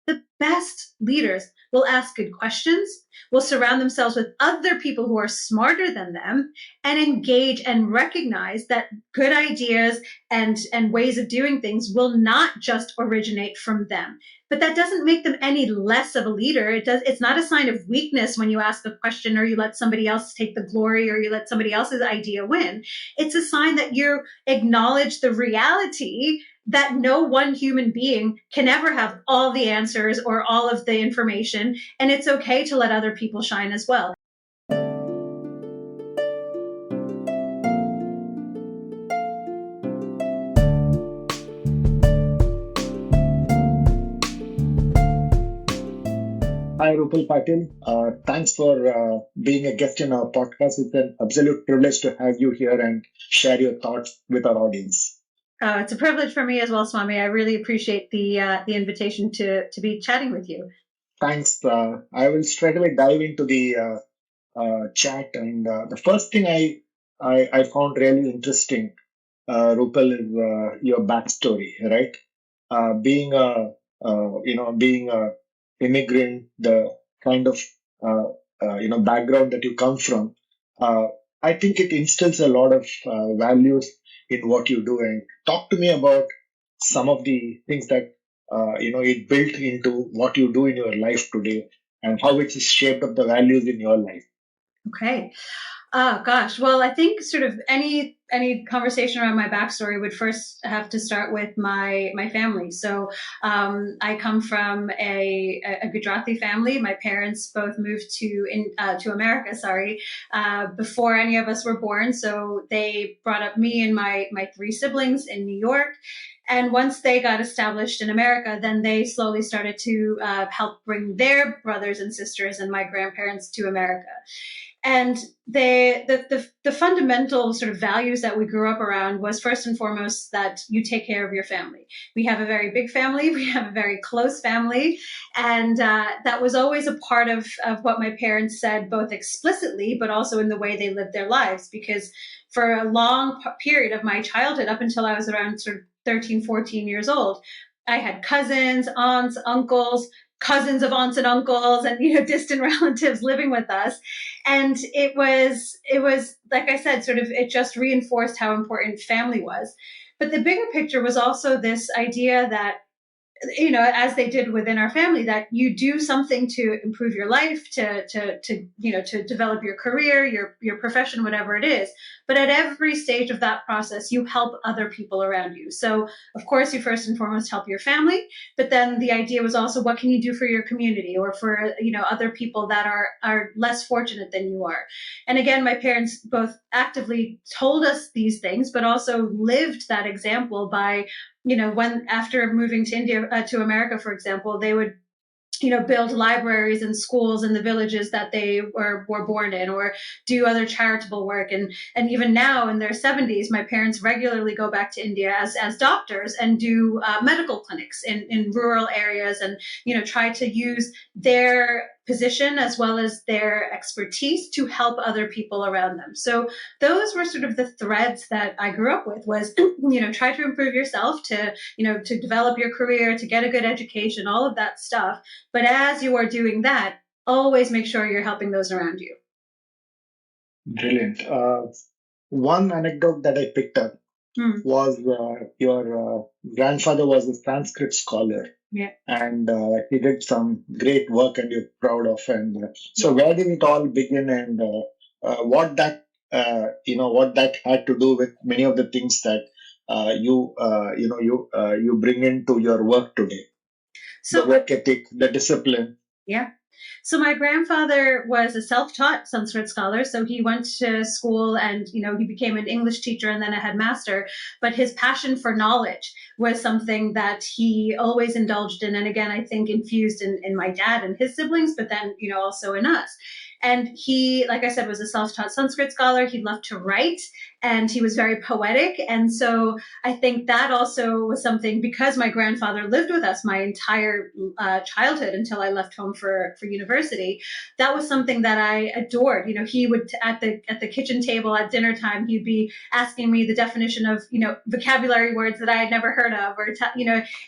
The best leaders will ask good questions, will surround themselves with other people who are smarter than them, and engage and recognize that good ideas and ways of doing things will not just originate from them. But that doesn't make them any less of a leader. It's not a sign of weakness when you ask a question or you let somebody else take the glory or you let somebody else's idea win. It's a sign that you acknowledge the reality that no one human being can ever have all the answers or all of the information. And it's okay to let other people shine as well. Hi, Rupal Patel. Thanks for being a guest in our podcast. It's an absolute privilege to have you here and share your thoughts with our audience. It's a privilege for me as well, Swami. I really appreciate the invitation to be chatting with you. Thanks. I will straight away dive into the chat. And the first thing I found really interesting, Rupal, is your backstory, right? Being a immigrant, the kind of background that you come from, uh, I think it instills a lot of values in what you do. And talk to me about some of the things that it built into what you do in your life today, and how it has shaped up the values in your life. Okay. Oh gosh. Well, I think sort of any conversation around my backstory would first have to start with my family. So I come from a Gujarati family. My parents both moved to America. Sorry, before any of us were born. So they brought up me and my three siblings in New York. And once they got established in America, then they slowly started to help bring their brothers and sisters and my grandparents to America. And the fundamental sort of values that we grew up around was first and foremost that you take care of your family. We have a very big family. We have a very close family. And that was always a part of what my parents said, both explicitly, but also in the way they lived their lives. Because for a long period of my childhood, up until I was around sort of 13, 14 years old, I had cousins, aunts, uncles, cousins of aunts and uncles, and distant relatives living with us. And it was like I said, sort of, it just reinforced how important family was. But the bigger picture was also this idea that, as they did within our family, that you do something to improve your life, to develop your career, your profession, whatever it is. But at every stage of that process, you help other people around you. So of course, you first and foremost help your family, but then the idea was also, what can you do for your community or for, other people that are less fortunate than you are? And again, my parents both actively told us these things, but also lived that example by, when after moving to India, to America, for example, they would build libraries and schools in the villages that they were born in, or do other charitable work. And even now in their 70s, my parents regularly go back to India as doctors and do medical clinics in rural areas, and try to use their position as well as their expertise to help other people around them. So those were sort of the threads that I grew up with, was try to improve yourself, to develop your career, to get a good education, all of that stuff. But as you are doing that, always make sure you're helping those around you. Brilliant. One anecdote that I picked up was your grandfather was a Sanskrit scholar. Yeah. And he did some great work, and you're proud of. And so, where did it all begin, and what that what that had to do with many of the things that you bring into your work today? So the work ethic, the discipline. Yeah. So my grandfather was a self-taught Sanskrit scholar. So he went to school and, he became an English teacher and then a headmaster. But his passion for knowledge was something that he always indulged in. And again, I think infused in my dad and his siblings, but then, also in us. And he, like I said, was a self-taught Sanskrit scholar. He loved to write. and he was very poetic. And so I think that also was something, because my grandfather lived with us my entire childhood until I left home for university. That was something that I adored. He would, at the kitchen table at dinner time, he'd be asking me the definition of vocabulary words that I had never heard of, or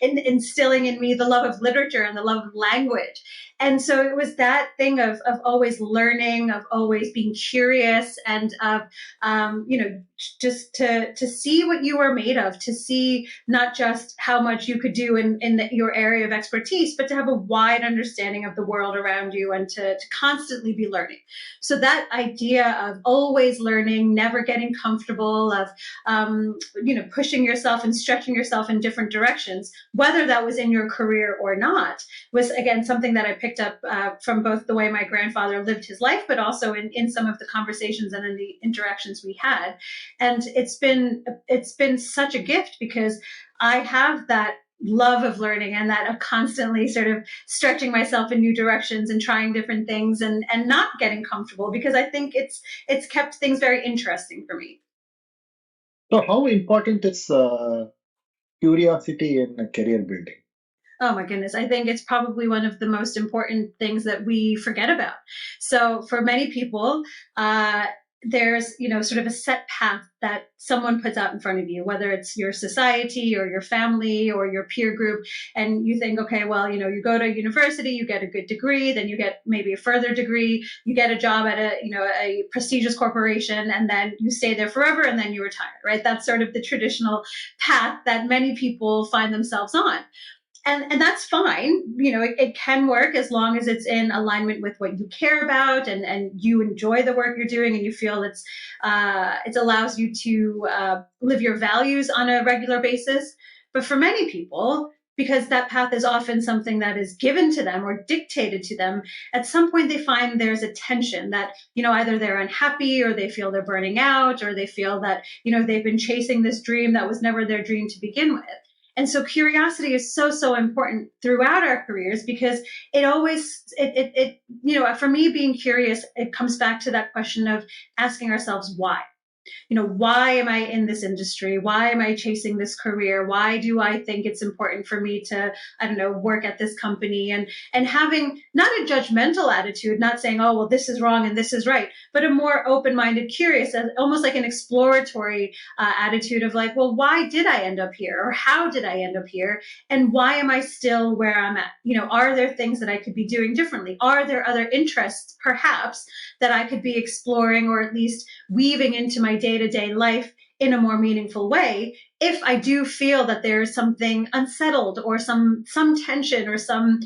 instilling in me the love of literature and the love of language. And so it was that thing of always learning, of always being curious, and of just to see what you were made of, to see not just how much you could do in your area of expertise, but to have a wide understanding of the world around you, and to constantly be learning. So that idea of always learning, never getting comfortable, of pushing yourself and stretching yourself in different directions, whether that was in your career or not, was again something that I picked up from both the way my grandfather lived his life, but also in some of the conversations and in the interactions we had. And it's been such a gift, because I have that love of learning, and that of constantly sort of stretching myself in new directions and trying different things, and not getting comfortable, because I think it's kept things very interesting for me. So, how important is curiosity in career building? Oh my goodness. I think it's probably one of the most important things that we forget about. So for many people, there's, sort of a set path that someone puts out in front of you, whether it's your society or your family or your peer group. And you think, okay, well, you go to university, you get a good degree, then you get maybe a further degree, you get a job at a prestigious corporation, and then you stay there forever, and then you retire, right? That's sort of the traditional path that many people find themselves on. And that's fine. It can work as long as it's in alignment with what you care about, and you enjoy the work you're doing, and you feel it allows you to live your values on a regular basis. But for many people, because that path is often something that is given to them or dictated to them, at some point they find there's a tension that, either they're unhappy, or they feel they're burning out, or they feel that, they've been chasing this dream that was never their dream to begin with. And so curiosity is so, so important throughout our careers, because it always, for me, being curious, it comes back to that question of asking ourselves why. Why am I in this industry? Why am I chasing this career? Why do I think it's important for me to, I don't know, work at this company? And having not a judgmental attitude, not saying, oh, well, this is wrong and this is right, but a more open-minded, curious, almost like an exploratory attitude of like, well, why did I end up here? Or how did I end up here? And why am I still where I'm at? Are there things that I could be doing differently? Are there other interests, perhaps, that I could be exploring, or at least weaving into my day-to-day life in a more meaningful way, if I do feel that there's something unsettled, or some tension, or some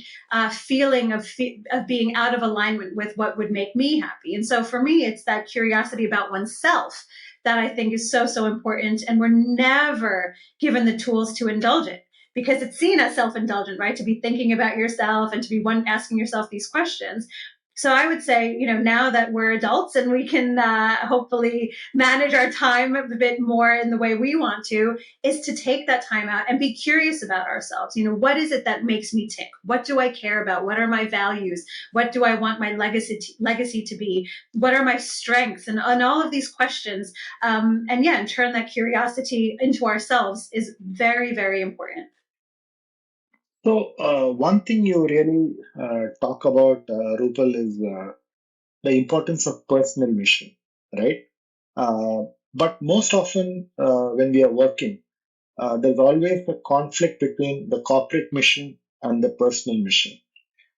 feeling of being out of alignment with what would make me happy. And so for me, it's that curiosity about oneself that I think is so, so important. And we're never given the tools to indulge it, because it's seen as self-indulgent, right? To be thinking about yourself, and to be asking yourself these questions. So I would say, now that we're adults and we can hopefully manage our time a bit more in the way we want to, is to take that time out and be curious about ourselves. What is it that makes me tick? What do I care about? What are my values? What do I want my legacy to be? What are my strengths? And all of these questions. And turn that curiosity into ourselves is very, very important. So, one thing you really talk about, Rupal, is the importance of personal mission, right? Uh, but most often, when we are working, there's always a conflict between the corporate mission and the personal mission.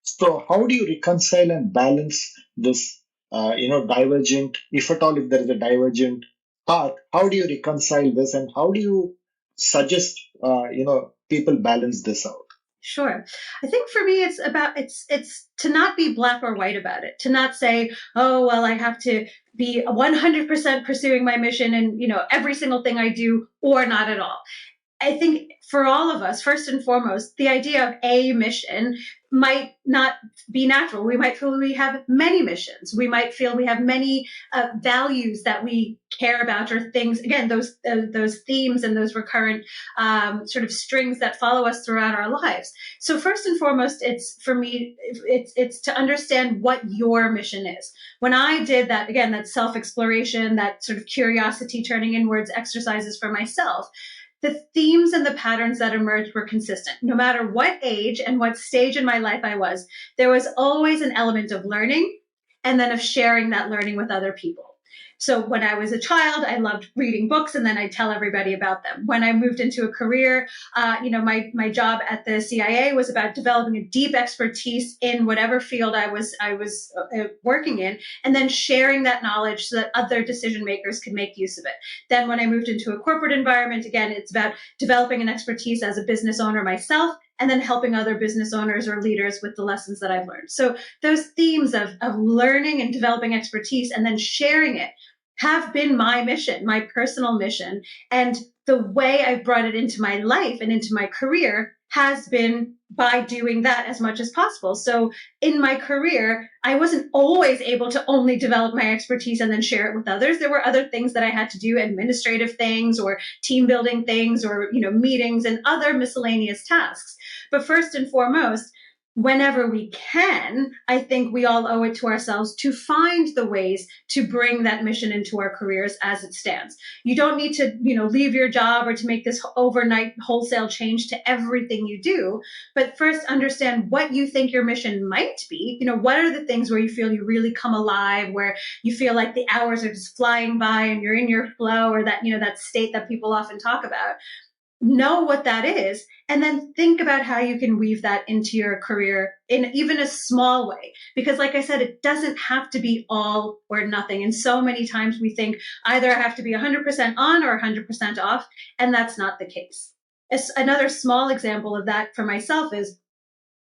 So, how do you reconcile and balance this, divergent, if at all, if there is a divergent path, how do you reconcile this, and how do you suggest, people balance this out? Sure. I think for me, it's to not be black or white about it, to not say, oh, well, I have to be 100% pursuing my mission and, every single thing I do, or not at all. I think for all of us, first and foremost, the idea of a mission might not be natural. We might feel we have many missions. We might feel we have many values that we care about, or things. Again, those themes and those recurrent sort of strings that follow us throughout our lives. So first and foremost, it's for me, it's to understand what your mission is. When I did that, again, that self exploration, that sort of curiosity, turning inwards exercises for myself, the themes and the patterns that emerged were consistent. No matter what age and what stage in my life I was, there was always an element of learning and then of sharing that learning with other people. So when I was a child, I loved reading books, and then I'd tell everybody about them. When I moved into a career, my job at the CIA was about developing a deep expertise in whatever field I was working in, and then sharing that knowledge so that other decision makers could make use of it. Then when I moved into a corporate environment, again, it's about developing an expertise as a business owner myself, and then helping other business owners or leaders with the lessons that I've learned. So those themes of learning and developing expertise and then sharing it have been my mission, my personal mission. And the way I've brought it into my life and into my career has been by doing that as much as possible. So in my career, I wasn't always able to only develop my expertise and then share it with others. There were other things that I had to do, administrative things or team building things, or, meetings and other miscellaneous tasks. But first and foremost, whenever we can, I think we all owe it to ourselves to find the ways to bring that mission into our careers as it stands. You don't need to, leave your job or to make this overnight wholesale change to everything you do. But first, understand what you think your mission might be. What are the things where you feel you really come alive, where you feel like the hours are just flying by and you're in your flow, or that, that state that people often talk about. Know what that is, and then think about how you can weave that into your career in even a small way. Because like I said, it doesn't have to be all or nothing. And so many times we think either I have to be 100% on or 100% off, and that's not the case. Another small example of that for myself is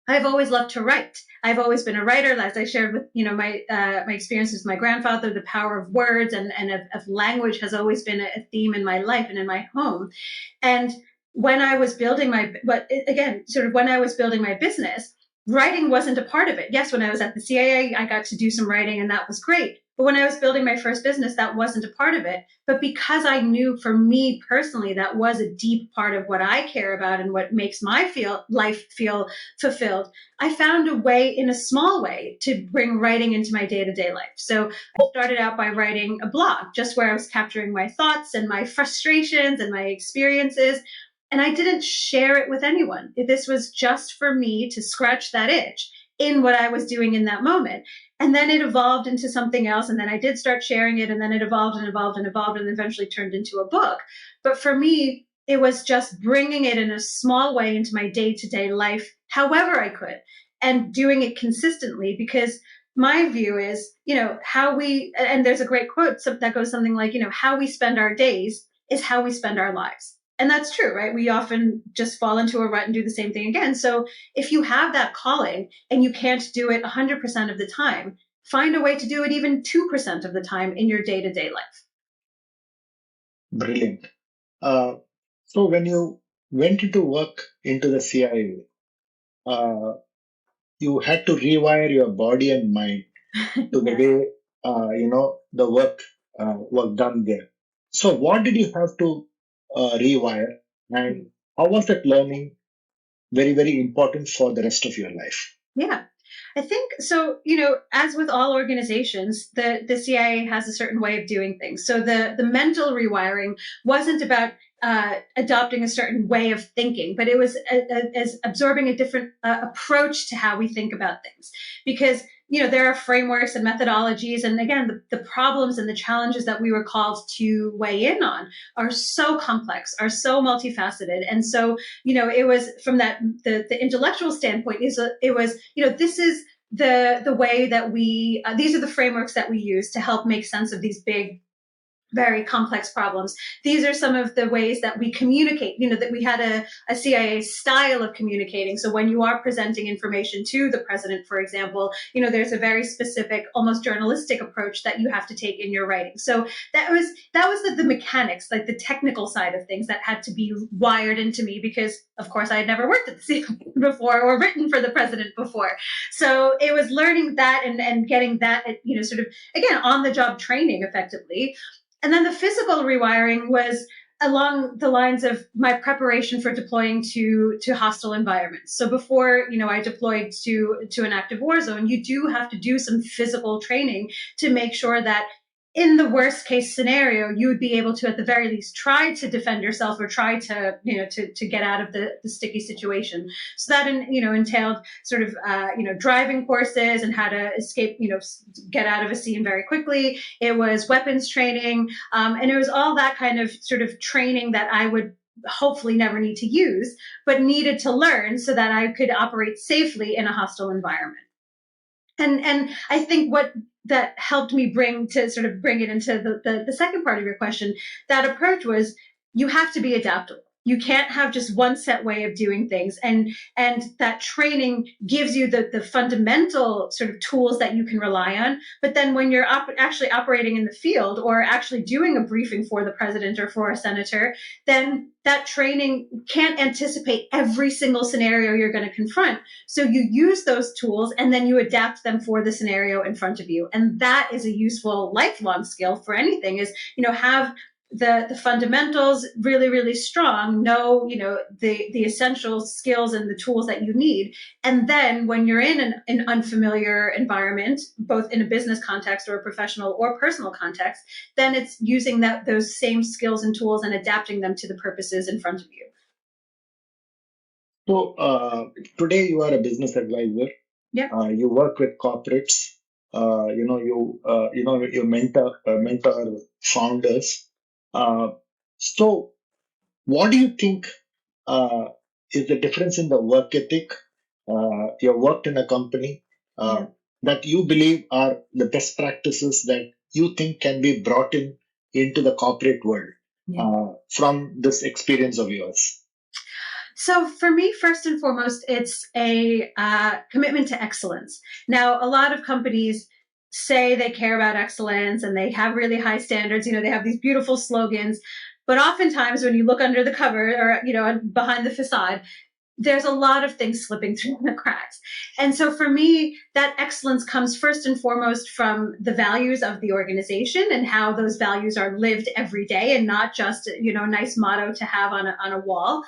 I've always loved to write. I've always been a writer, as I shared with my experiences with my grandfather. The power of words and of language has always been a theme in my life and in my home. And when I was building when I was building my business, writing wasn't a part of it. Yes, when I was at the CIA, I got to do some writing, and that was great. But when I was building my first business, that wasn't a part of it. But because I knew, for me personally, that was a deep part of what I care about and what makes my life feel fulfilled, I found a way, in a small way, to bring writing into my day-to-day life. So I started out by writing a blog, just where I was capturing my thoughts and my frustrations and my experiences. And I didn't share it with anyone. This was just for me to scratch that itch in what I was doing in that moment. And then it evolved into something else. And then I did start sharing it. And then it evolved and evolved and evolved and eventually turned into a book. But for me, it was just bringing it in a small way into my day-to-day life, however I could, and doing it consistently. Because my view is, and there's a great quote that goes something like, how we spend our days is how we spend our lives. And that's true, right? We often just fall into a rut and do the same thing again. So if you have that calling and you can't do it 100% of the time, find a way to do it even 2% of the time in your day-to-day life. Brilliant. So when you went into work into the CIA, you had to rewire your body and mind to the way the work was done there. So what did you have to rewire, and how was that learning very, very important for the rest of your life? Yeah. I think so, as with all organizations, the CIA has a certain way of doing things. So the mental rewiring wasn't about adopting a certain way of thinking, but it was as absorbing a different approach to how we think about things. Because there are frameworks and methodologies, and again, the problems and the challenges that we were called to weigh in on are so complex, are so multifaceted. And so, it was from the intellectual standpoint, it was, this is the way that these are the frameworks that we use to help make sense of these big very complex problems. These are some of the ways that we communicate, that we had a CIA style of communicating. So when you are presenting information to the president, for example, there's a very specific, almost journalistic approach that you have to take in your writing. So that was the mechanics, like the technical side of things that had to be wired into me, because of course I had never worked at the CIA before or written for the president before. So it was learning that and getting that, sort of, again, on the job training effectively. And then the physical rewiring was along the lines of my preparation for deploying to hostile environments. So before, I deployed to an active war zone, you do have to do some physical training to make sure that in the worst case scenario, you would be able to, at the very least, try to defend yourself or try to, to get out of the sticky situation. So that, entailed sort of, driving courses and how to escape, get out of a scene very quickly. It was weapons training. And it was all that kind of sort of training that I would hopefully never need to use, but needed to learn so that I could operate safely in a hostile environment. And I think what that helped me bring it into the second part of your question, that approach was, you have to be adaptable. You can't have just one set way of doing things. And that training gives you the fundamental sort of tools that you can rely on. But then when you're actually operating in the field or actually doing a briefing for the president or for a senator, then that training can't anticipate every single scenario you're going to confront. So you use those tools and then you adapt them for the scenario in front of you. And that is a useful lifelong skill for anything, is, have the fundamentals really, really strong, know, the essential skills and the tools that you need. And then when you're in an unfamiliar environment, both in a business context or a professional or personal context, then it's using those same skills and tools and adapting them to the purposes in front of you. So today you are a business advisor. Yeah. You work with corporates. You mentor founders. So what do you think is the difference in the work ethic? You worked in a company that you believe are the best practices that you think can be brought into the corporate world from this experience of yours. So for me, first and foremost, it's a commitment to excellence. Now, a lot of companies say they care about excellence and they have really high standards. They have these beautiful slogans, but oftentimes when you look under the cover or, behind the facade, there's a lot of things slipping through the cracks. And so for me, that excellence comes first and foremost from the values of the organization and how those values are lived every day, and not just, a nice motto to have on a wall.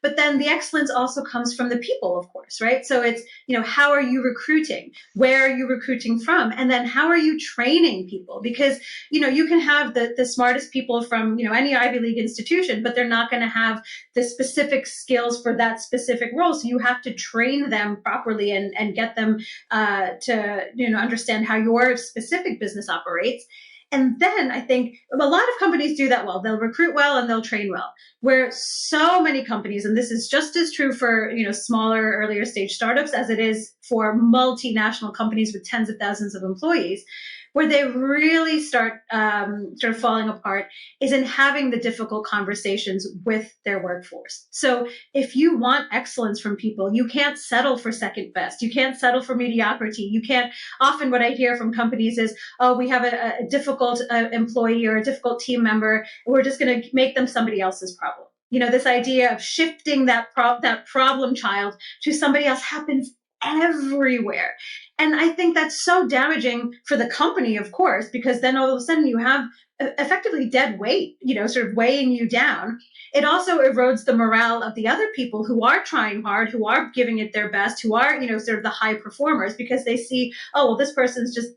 But then the excellence also comes from the people, of course, right? So it's, how are you recruiting? Where are you recruiting from? And then how are you training people? Because, you can have the smartest people from, any Ivy League institution, but they're not going to have the specific skills for that specific role. So you have to train them properly and get them to understand how your specific business operates. And then I think a lot of companies do that well. They'll recruit well and they'll train well. Where so many companies, and this is just as true for smaller, earlier stage startups as it is for multinational companies with tens of thousands of employees, where they really start sort of falling apart is in having the difficult conversations with their workforce. So if you want excellence from people, you can't settle for second best. You can't settle for mediocrity. You can't. Often what I hear from companies is, oh, we have a difficult employee or a difficult team member. We're just going to make them somebody else's problem. This idea of shifting that problem child to somebody else happens everywhere. And I think that's so damaging for the company, of course, because then all of a sudden you have effectively dead weight, sort of weighing you down. It also erodes the morale of the other people who are trying hard, who are giving it their best, who are, sort of the high performers, because they see, oh, well, this person's just,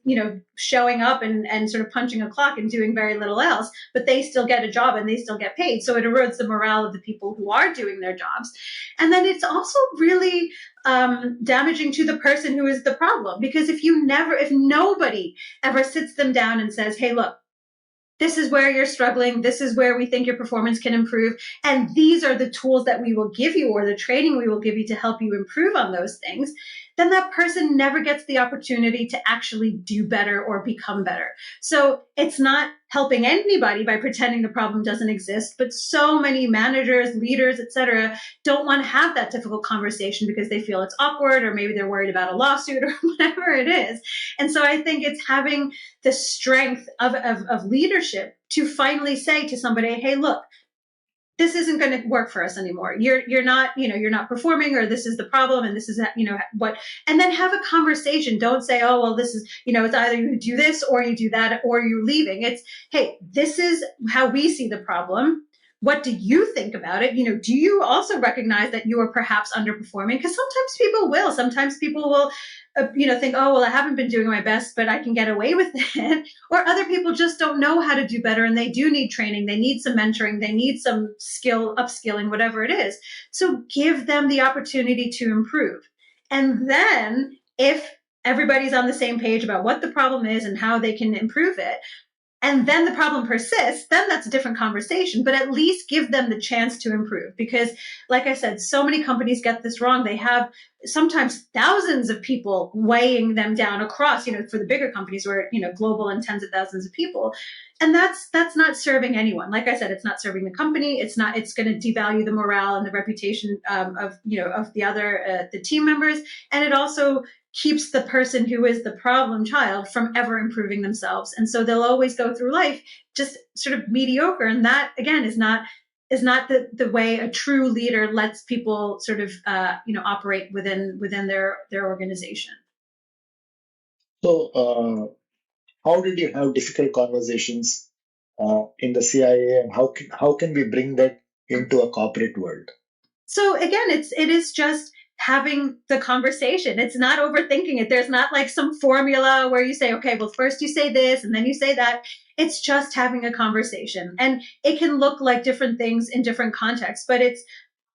showing up and sort of punching a clock and doing very little else, but they still get a job and they still get paid. So it erodes the morale of the people who are doing their jobs. And then it's also really damaging to the person who is the problem, because if nobody ever sits them down and says, hey, look, this is where you're struggling. This is where we think your performance can improve. And these are the tools that we will give you, or the training we will give you to help you improve on those things. then that person never gets the opportunity to actually do better or become better. So it's not helping anybody by pretending the problem doesn't exist, but so many managers, leaders, etc., don't want to have that difficult conversation because they feel it's awkward, or maybe they're worried about a lawsuit or whatever it is. And so I think it's having the strength of leadership to finally say to somebody, hey, look, this isn't going to work for us anymore. You're not, you're not performing, or this is the problem, and this is, what, and then have a conversation. Don't say, oh, well, this is, it's either you do this or you do that or you're leaving. It's, hey, this is how we see the problem. What do you think about it? Do you also recognize that you are perhaps underperforming? Because sometimes people will, think, oh, well, I haven't been doing my best, but I can get away with it. Or other people just don't know how to do better, and they do need training. They need some mentoring. They need some upskilling, whatever it is. So give them the opportunity to improve. And then if everybody's on the same page about what the problem is and how they can improve it, and then the problem persists, then that's a different conversation, but at least give them the chance to improve. Because like I said, so many companies get this wrong. They have sometimes thousands of people weighing them down across, for the bigger companies where, global and tens of thousands of people. And that's not serving anyone. Like I said, it's not serving the company. It's going to devalue the morale and the reputation of the team members. And it also keeps the person who is the problem child from ever improving themselves. And so they'll always go through life just sort of mediocre. And that, again, is not the way a true leader lets people sort of, operate within their organization. So, how did you have difficult conversations in the CIA, and how can we bring that into a corporate world? So again, it is just having the conversation. It's not overthinking it. There's not like some formula where you say, okay, well, first you say this and then you say that. It's just having a conversation. And it can look like different things in different contexts, but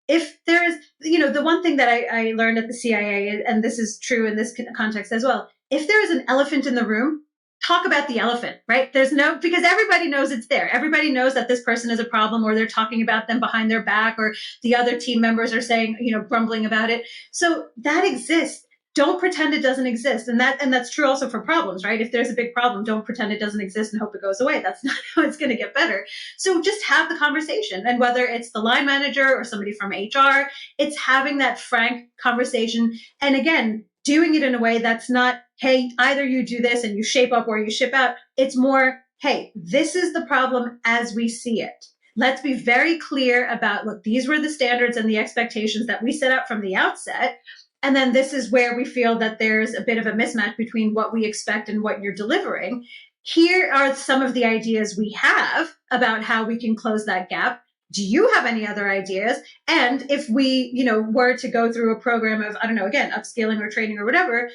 if there is, the one thing that I learned at the CIA, and this is true in this context as well, if there is an elephant in the room, talk about the elephant, right? Because everybody knows it's there. Everybody knows that this person is a problem, or they're talking about them behind their back, or the other team members are saying, grumbling about it. So that exists. Don't pretend it doesn't exist. And that's true also for problems, right? If there's a big problem, don't pretend it doesn't exist and hope it goes away. That's not how it's going to get better. So just have the conversation. And whether it's the line manager or somebody from HR, it's having that frank conversation. And again, doing it in a way that's not, hey, either you do this and you shape up or you ship out. It's more, hey, this is the problem as we see it. Let's be very clear about, look, these were the standards and the expectations that we set up from the outset. And then this is where we feel that there's a bit of a mismatch between what we expect and what you're delivering. Here are some of the ideas we have about how we can close that gap. Do you have any other ideas? And if we, were to go through a program of, I don't know, again, upskilling or training or whatever,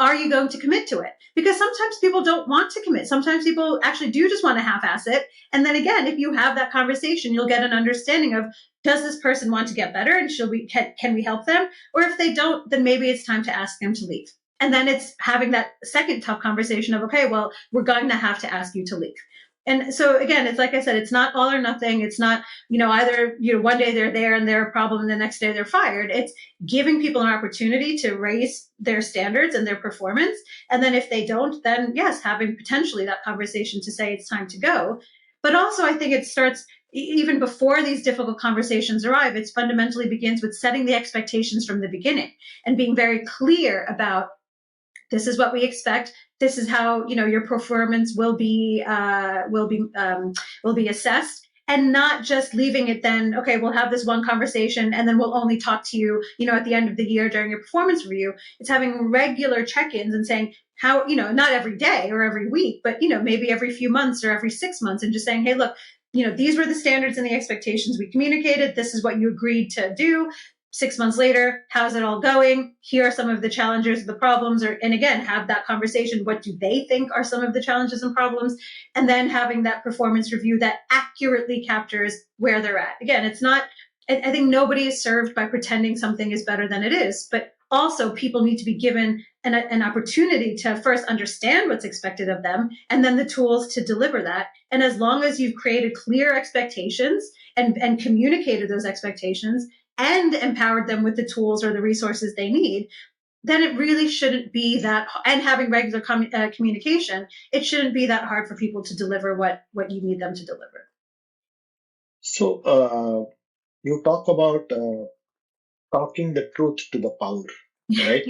are you going to commit to it? Because sometimes people don't want to commit. Sometimes people actually do just want to half-ass it. And then again, if you have that conversation, you'll get an understanding of, does this person want to get better? And can we help them? Or if they don't, then maybe it's time to ask them to leave. And then it's having that second tough conversation of, okay, well, we're going to have to ask you to leave. And so again, it's like I said, it's not all or nothing. It's not, either, one day they're there and they're a problem and the next day they're fired. It's giving people an opportunity to raise their standards and their performance. And then if they don't, then yes, having potentially that conversation to say it's time to go. But also I think it starts even before these difficult conversations arrive. It fundamentally begins with setting the expectations from the beginning and being very clear about, this is what we expect. This is how your performance will be assessed, and not just leaving it then. Okay, we'll have this one conversation, and then we'll only talk to you, at the end of the year during your performance review. It's having regular check-ins and saying how, not every day or every week, but maybe every few months or every 6 months, and just saying, hey, look, these were the standards and the expectations we communicated. This is what you agreed to do. 6 months later, how's it all going? Here are some of the challenges, the problems, and again, have that conversation. What do they think are some of the challenges and problems? And then having that performance review that accurately captures where they're at. Again, it's not, I think nobody is served by pretending something is better than it is, but also people need to be given an opportunity to first understand what's expected of them, and then the tools to deliver that. And as long as you've created clear expectations and communicated those expectations, and empowered them with the tools or the resources they need, then it really shouldn't be that, and having regular communication, it shouldn't be that hard for people to deliver what you need them to deliver. So you talk about talking the truth to the power, right?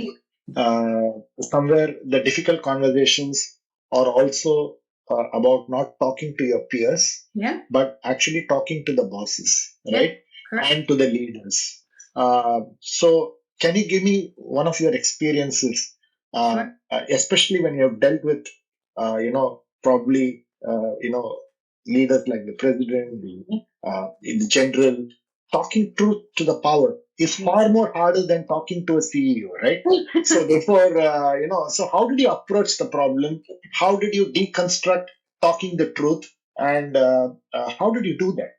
Somewhere the difficult conversations are also about not talking to your peers, Yeah. but actually talking to the bosses, Yeah. right? Correct. And to the leaders. So, can you give me one of your experiences, Sure. especially when you have dealt with, probably, leaders like the president, the general, talking truth to the power is far more harder than talking to a CEO, right? So therefore, so how did you approach the problem? How did you deconstruct talking the truth? And how did you do that?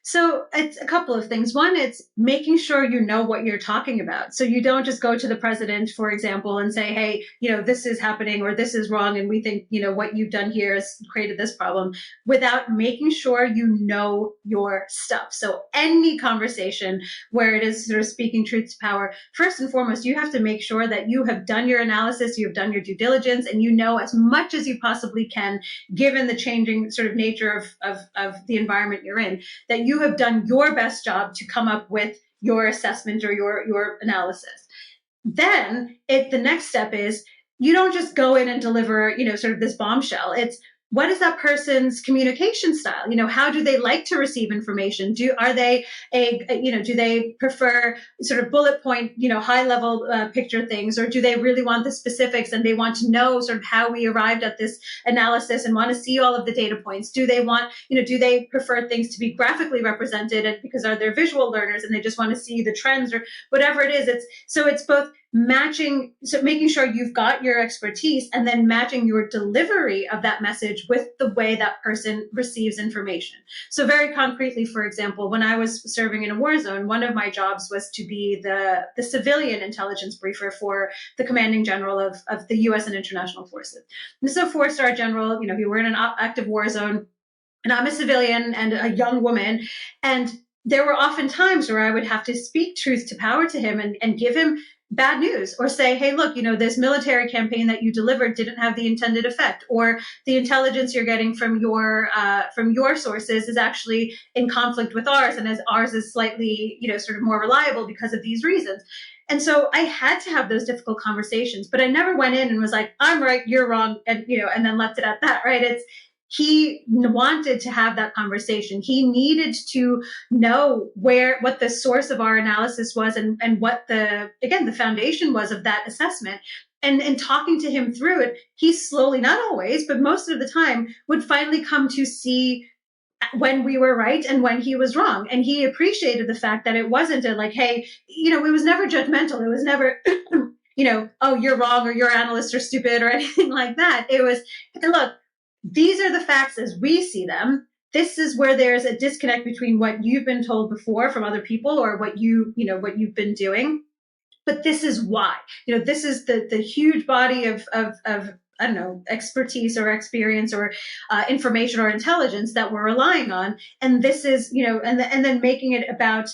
So it's a couple of things. One, it's making sure you know what you're talking about. So you don't just go to the president, for example, and say, hey, this is happening or this is wrong. And we think, what you've done here has created this problem, without making sure you know your stuff. So any conversation where it is sort of speaking truth to power, first and foremost, you have to make sure that you have done your analysis, you've done your due diligence, and you know as much as you possibly can, given the changing sort of nature of the environment you're in, that you have done your best job to come up with your assessment or your analysis. Then the next step is, you don't just go in and deliver, sort of this bombshell. It's, what is that person's communication style? How do they like to receive information? Do they prefer sort of bullet point, high level picture things, or do they really want the specifics and they want to know sort of how we arrived at this analysis and want to see all of the data points? Do they want, do they prefer things to be graphically represented because are they visual learners and they just want to see the trends or whatever it is? It's both making sure you've got your expertise and then matching your delivery of that message with the way that person receives information. So very concretely, for example, when I was serving in a war zone, one of my jobs was to be the civilian intelligence briefer for the commanding general of the U.S. and international forces. This is a 4-star general. We were in an active war zone, and I'm a civilian and a young woman. And there were often times where I would have to speak truth to power to him and give him bad news, or say, hey, look, this military campaign that you delivered didn't have the intended effect, or the intelligence you're getting from your sources is actually in conflict with ours, and as ours is slightly, sort of more reliable because of these reasons. And so I had to have those difficult conversations, but I never went in and was like, I'm right, you're wrong, and and then left it at that, right? He wanted to have that conversation. He needed to know what the source of our analysis was and what the foundation was of that assessment. And talking to him through it, he slowly, not always, but most of the time, would finally come to see when we were right and when he was wrong. And he appreciated the fact that it wasn't hey, it was never judgmental. It was never, oh, you're wrong, or your analysts are stupid, or anything like that. It was, hey, look, these are the facts as we see them. This is where there's a disconnect between what you've been told before from other people or what you've been doing. But this is why. This is the huge body of I don't know, expertise or experience or information or intelligence that we're relying on. And this is, and then making it about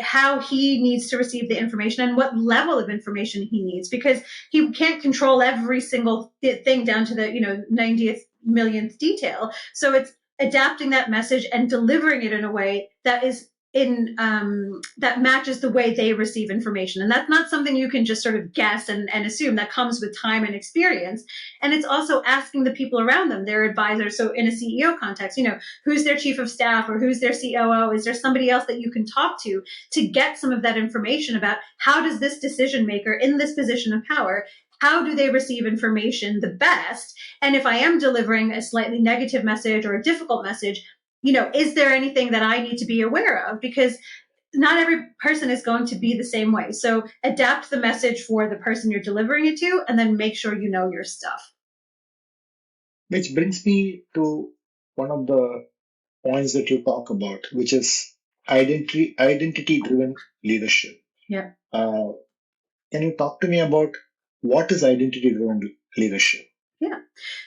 how he needs to receive the information and what level of information he needs, because he can't control every single thing down to the 90th millionth detail. So it's adapting that message and delivering it in a way that is that matches the way they receive information. And that's not something you can just sort of guess and assume. That comes with time and experience. And it's also asking the people around them, their advisors. So in a CEO context, who's their chief of staff or who's their COO? Is there somebody else that you can talk to get some of that information about how does this decision maker in this position of power, how do they receive information the best? And if I am delivering a slightly negative message or a difficult message, is there anything that I need to be aware of? Because not every person is going to be the same way. So adapt the message for the person you're delivering it to, and then make sure you know your stuff. Which brings me to one of the points that you talk about, which is identity-driven leadership. Yeah. Can you talk to me about what is identity-driven leadership? Yeah.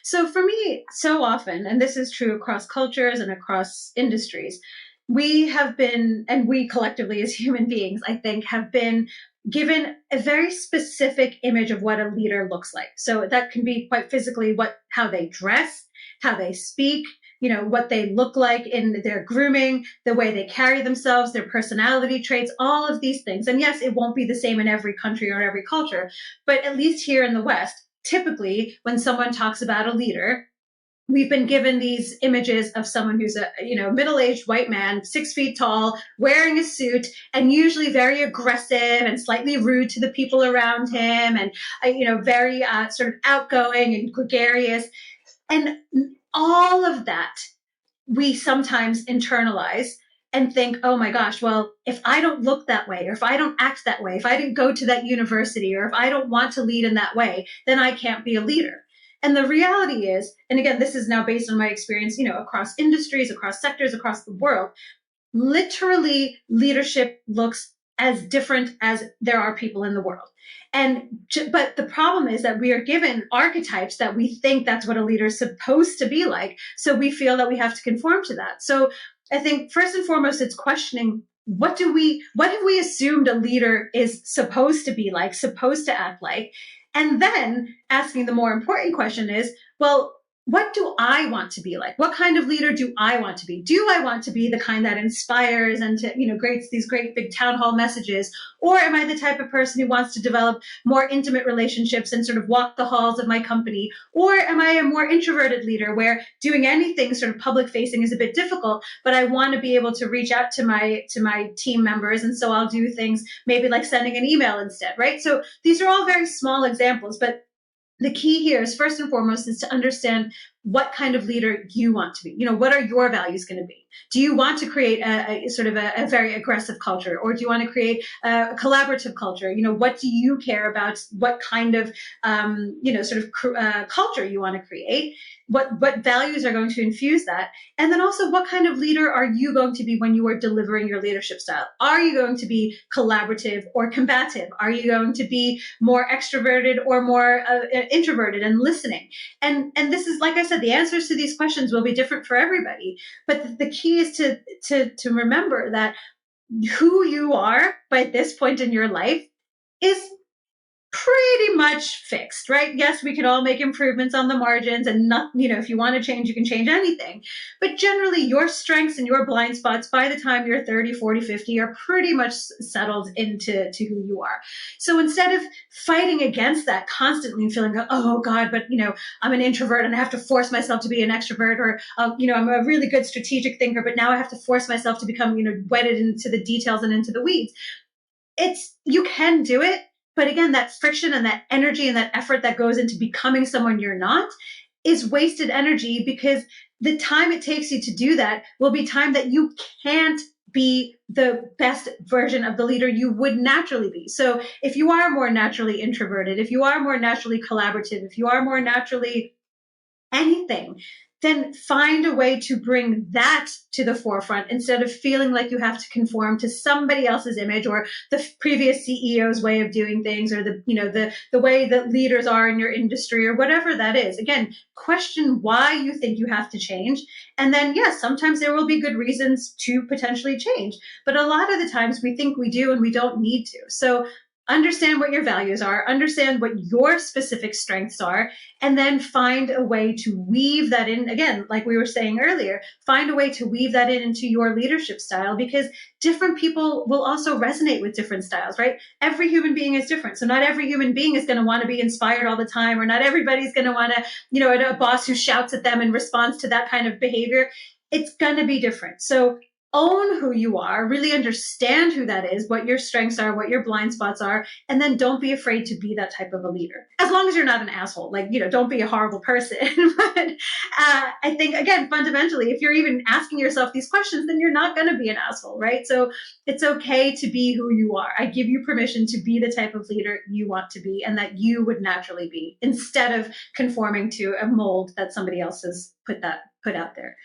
So for me, so often, and this is true across cultures and across industries, we have been, and we collectively as human beings, I think, have been given a very specific image of what a leader looks like. So that can be quite physically how they dress, how they speak, what they look like in their grooming, the way they carry themselves, their personality traits, all of these things. And yes, it won't be the same in every country or every culture, but at least here in the West, typically when someone talks about a leader, we've been given these images of someone who's a middle-aged white man, 6 feet tall, wearing a suit, and usually very aggressive and slightly rude to the people around him, and very sort of outgoing and gregarious, and all of that we sometimes internalize and think, oh my gosh, well, if I don't look that way, or if I don't act that way, if I didn't go to that university, or if I don't want to lead in that way, then I can't be a leader. And the reality is, and again, this is now based on my experience, across industries, across sectors, across the world, literally leadership looks as different as there are people in the world. But the problem is that we are given archetypes that we think that's what a leader is supposed to be like. So we feel that we have to conform to that. So I think first and foremost, it's questioning what have we assumed a leader is supposed to be like, supposed to act like? And then asking the more important question is, well, what do I want to be like? What kind of leader do I want to be? Do I want to be the kind that inspires and creates these great big town hall messages? Or am I the type of person who wants to develop more intimate relationships and sort of walk the halls of my company? Or am I a more introverted leader where doing anything sort of public facing is a bit difficult, but I want to be able to reach out to my team members. And so I'll do things maybe like sending an email instead, right? So these are all very small examples, but the key here is first and foremost is to understand what kind of leader you want to be. What are your values going to be? Do you want to create a sort of a very aggressive culture, or do you want to create a collaborative culture? What do you care about? What kind of culture you want to create? What values are going to infuse that? And then also, what kind of leader are you going to be when you are delivering your leadership style? Are you going to be collaborative or combative? Are you going to be more extroverted or more introverted and listening? And this is, like I said, the answers to these questions will be different for everybody. But the key is to remember that who you are by this point in your life is pretty much fixed, right? Yes, we can all make improvements on the margins, and not, if you want to change, you can change anything. But generally, your strengths and your blind spots by the time you're 30, 40, 50 are pretty much settled into who you are. So instead of fighting against that constantly and feeling, oh God, but I'm an introvert and I have to force myself to be an extrovert, or I'm a really good strategic thinker, but now I have to force myself to become, wedded into the details and into the weeds. You can do it. But again, that friction and that energy and that effort that goes into becoming someone you're not is wasted energy, because the time it takes you to do that will be time that you can't be the best version of the leader you would naturally be. So if you are more naturally introverted, if you are more naturally collaborative, if you are more naturally anything, then find a way to bring that to the forefront instead of feeling like you have to conform to somebody else's image or the previous CEO's way of doing things, or the way that leaders are in your industry, or whatever that is. Again, question why you think you have to change. And then, yes, sometimes there will be good reasons to potentially change. But a lot of the times we think we do and we don't need to. So understand what your values are, understand what your specific strengths are, and then find a way to weave that in. Again, like we were saying earlier, find a way to weave that into your leadership style, because different people will also resonate with different styles, right? Every human being is different. So not every human being is going to want to be inspired all the time, or not everybody's going to want to, a boss who shouts at them in response to that kind of behavior. It's going to be different. So own who you are, really understand who that is, what your strengths are, what your blind spots are, and then don't be afraid to be that type of a leader. As long as you're not an asshole, don't be a horrible person. But I think, again, fundamentally, if you're even asking yourself these questions, then you're not going to be an asshole, right? So it's okay to be who you are. I give you permission to be the type of leader you want to be and that you would naturally be, instead of conforming to a mold that somebody else has put out there.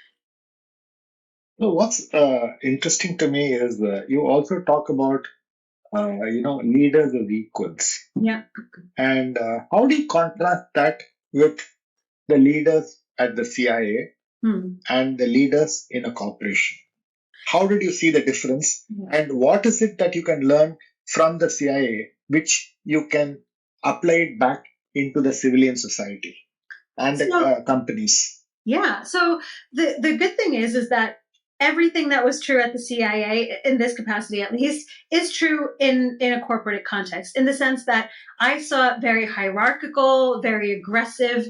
So what's interesting to me is you also talk about leaders as equals. Yeah. And how do you contrast that with the leaders at the CIA and the leaders in a corporation? how did you see the difference? Yeah. And what is it that you can learn from the CIA, which you can apply it back into the civilian society and the So companies? yeah. So the good thing is that everything that was true at the CIA in this capacity at least is true in a corporate context, in the sense that I saw very hierarchical, very aggressive,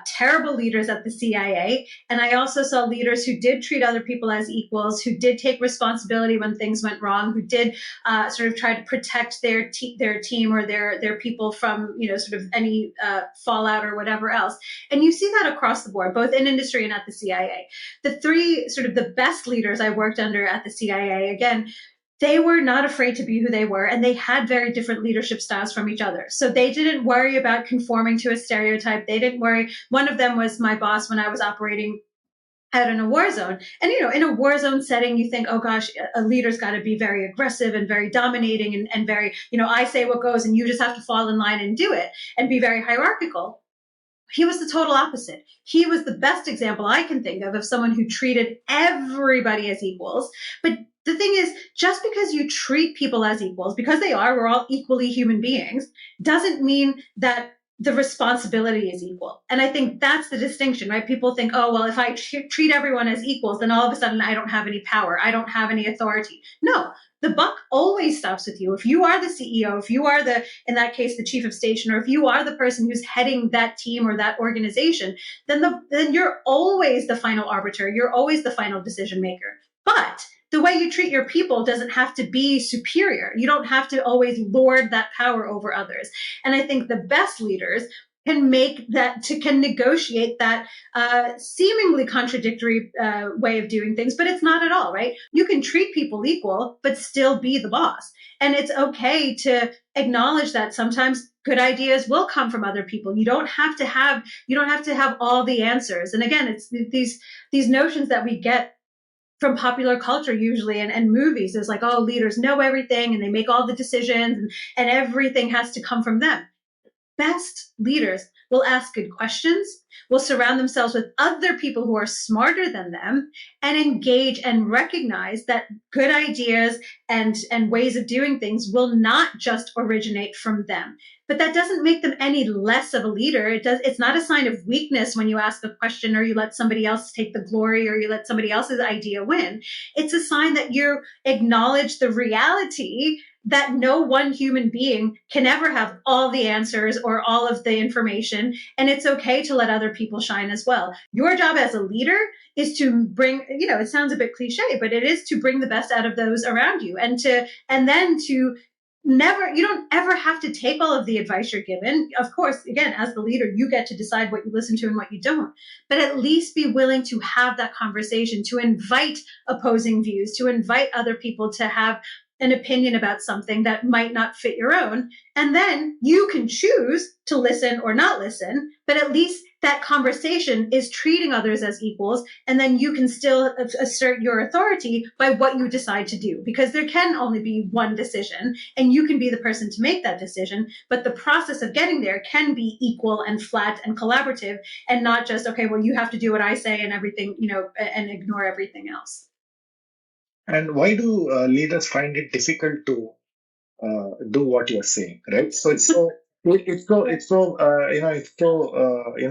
terrible leaders at the CIA, and I also saw leaders who did treat other people as equals, who did take responsibility when things went wrong, who did sort of try to protect their team or their people from sort of any fallout or whatever else. And you see that across the board, both in industry and at the CIA. The three sort of the best leaders I worked under at the CIA, again, they were not afraid to be who they were, and they had very different leadership styles from each other. So they didn't worry about conforming to a stereotype. They didn't worry. One of them was my boss when I was operating out in a war zone. And, in a war zone setting, you think, oh gosh, a leader's got to be very aggressive and very dominating and very, I say what goes and you just have to fall in line and do it and be very hierarchical. He was the total opposite. He was the best example I can think of someone who treated everybody as equals. But the thing is, just because you treat people as equals, because we're all equally human beings, doesn't mean that the responsibility is equal. And I think that's the distinction, right? People think, oh, well, if I treat everyone as equals, then all of a sudden I don't have any power. I don't have any authority. No, the buck always stops with you. If you are the CEO, if you are in that case, the chief of station, or if you are the person who's heading that team or that organization, then you're always the final arbiter. You're always the final decision maker. But the way you treat your people doesn't have to be superior. You don't have to always lord that power over others. And I think the best leaders can negotiate that seemingly contradictory way of doing things, but it's not at all, right? You can treat people equal, but still be the boss. And it's okay to acknowledge that sometimes good ideas will come from other people. You don't have to have all the answers. And again, it's these notions that we get from popular culture usually and movies is like, oh, leaders know everything and they make all the decisions and everything has to come from them. Best leaders will ask good questions, will surround themselves with other people who are smarter than them, and engage and recognize that good ideas and ways of doing things will not just originate from them. But that doesn't make them any less of a leader. It's not a sign of weakness when you ask a question or you let somebody else take the glory or you let somebody else's idea win. It's a sign that you acknowledge the reality that no one human being can ever have all the answers or all of the information. And it's okay to let other people shine as well. Your job as a leader is to bring, it sounds a bit cliche, but it is to bring the best out of those around you and then to you don't ever have to take all of the advice you're given. Of course, again, as the leader, you get to decide what you listen to and what you don't, but at least be willing to have that conversation, to invite opposing views, to invite other people to have an opinion about something that might not fit your own. And then you can choose to listen or not listen, but at least that conversation is treating others as equals. And then you can still assert your authority by what you decide to do, because there can only be one decision and you can be the person to make that decision. But the process of getting there can be equal and flat and collaborative and not just, okay, well, you have to do what I say and everything, and ignore everything else. And why do leaders find it difficult to do what you're saying, right? So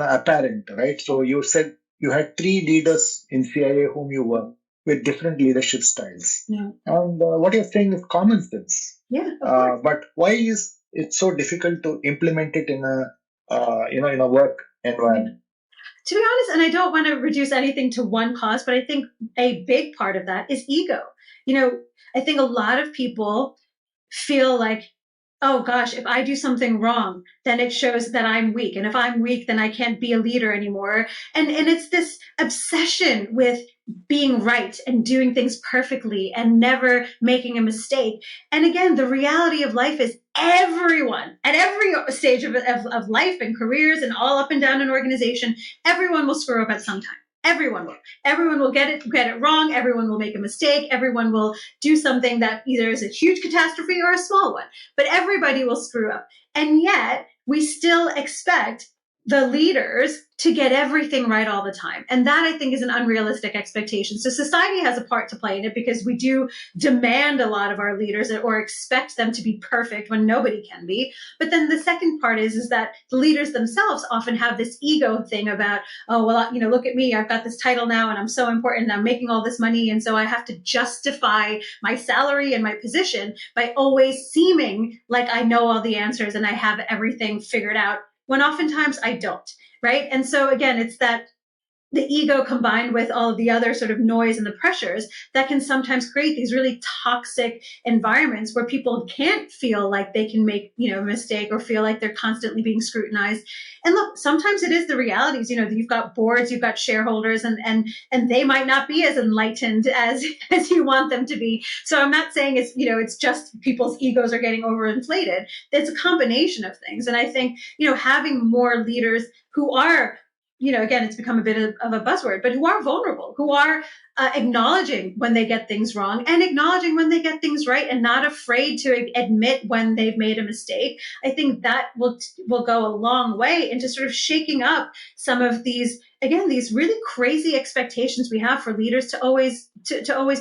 apparent, right? So you said you had three leaders in CIA whom you worked with different leadership styles, Yeah. and what you're saying is common sense. Yeah. But why is it so difficult to implement it in a work environment? To be honest, and I don't want to reduce anything to one cause, but I think a big part of that is ego. I think a lot of people feel like, oh gosh, if I do something wrong, then it shows that I'm weak. And if I'm weak, then I can't be a leader anymore. And it's this obsession with being right and doing things perfectly and never making a mistake. And again, the reality of life is everyone at every stage of life and careers and all up and down an organization, everyone will screw up at some time. Everyone will. Everyone will get it wrong. Everyone will make a mistake. Everyone will do something that either is a huge catastrophe or a small one. But everybody will screw up. And yet we still expect the leaders to get everything right all the time. And that, I think, is an unrealistic expectation. So society has a part to play in it because we do demand a lot of our leaders or expect them to be perfect when nobody can be. But then the second part is that the leaders themselves often have this ego thing about, oh, well, look at me, I've got this title now and I'm so important and I'm making all this money. And so I have to justify my salary and my position by always seeming like I know all the answers and I have everything figured out, when oftentimes I don't, right? And so again, it's that the ego combined with all of the other sort of noise and the pressures that can sometimes create these really toxic environments where people can't feel like they can make, a mistake or feel like they're constantly being scrutinized. And look, sometimes it is the realities, you've got boards, you've got shareholders, and they might not be as enlightened as you want them to be. So I'm not saying it's just people's egos are getting overinflated. It's a combination of things. And I think, having more leaders who are, again, it's become a bit of a buzzword, but who are vulnerable, who are acknowledging when they get things wrong and acknowledging when they get things right and not afraid to admit when they've made a mistake. I think that will go a long way into sort of shaking up some of these, again, these really crazy expectations we have for leaders to always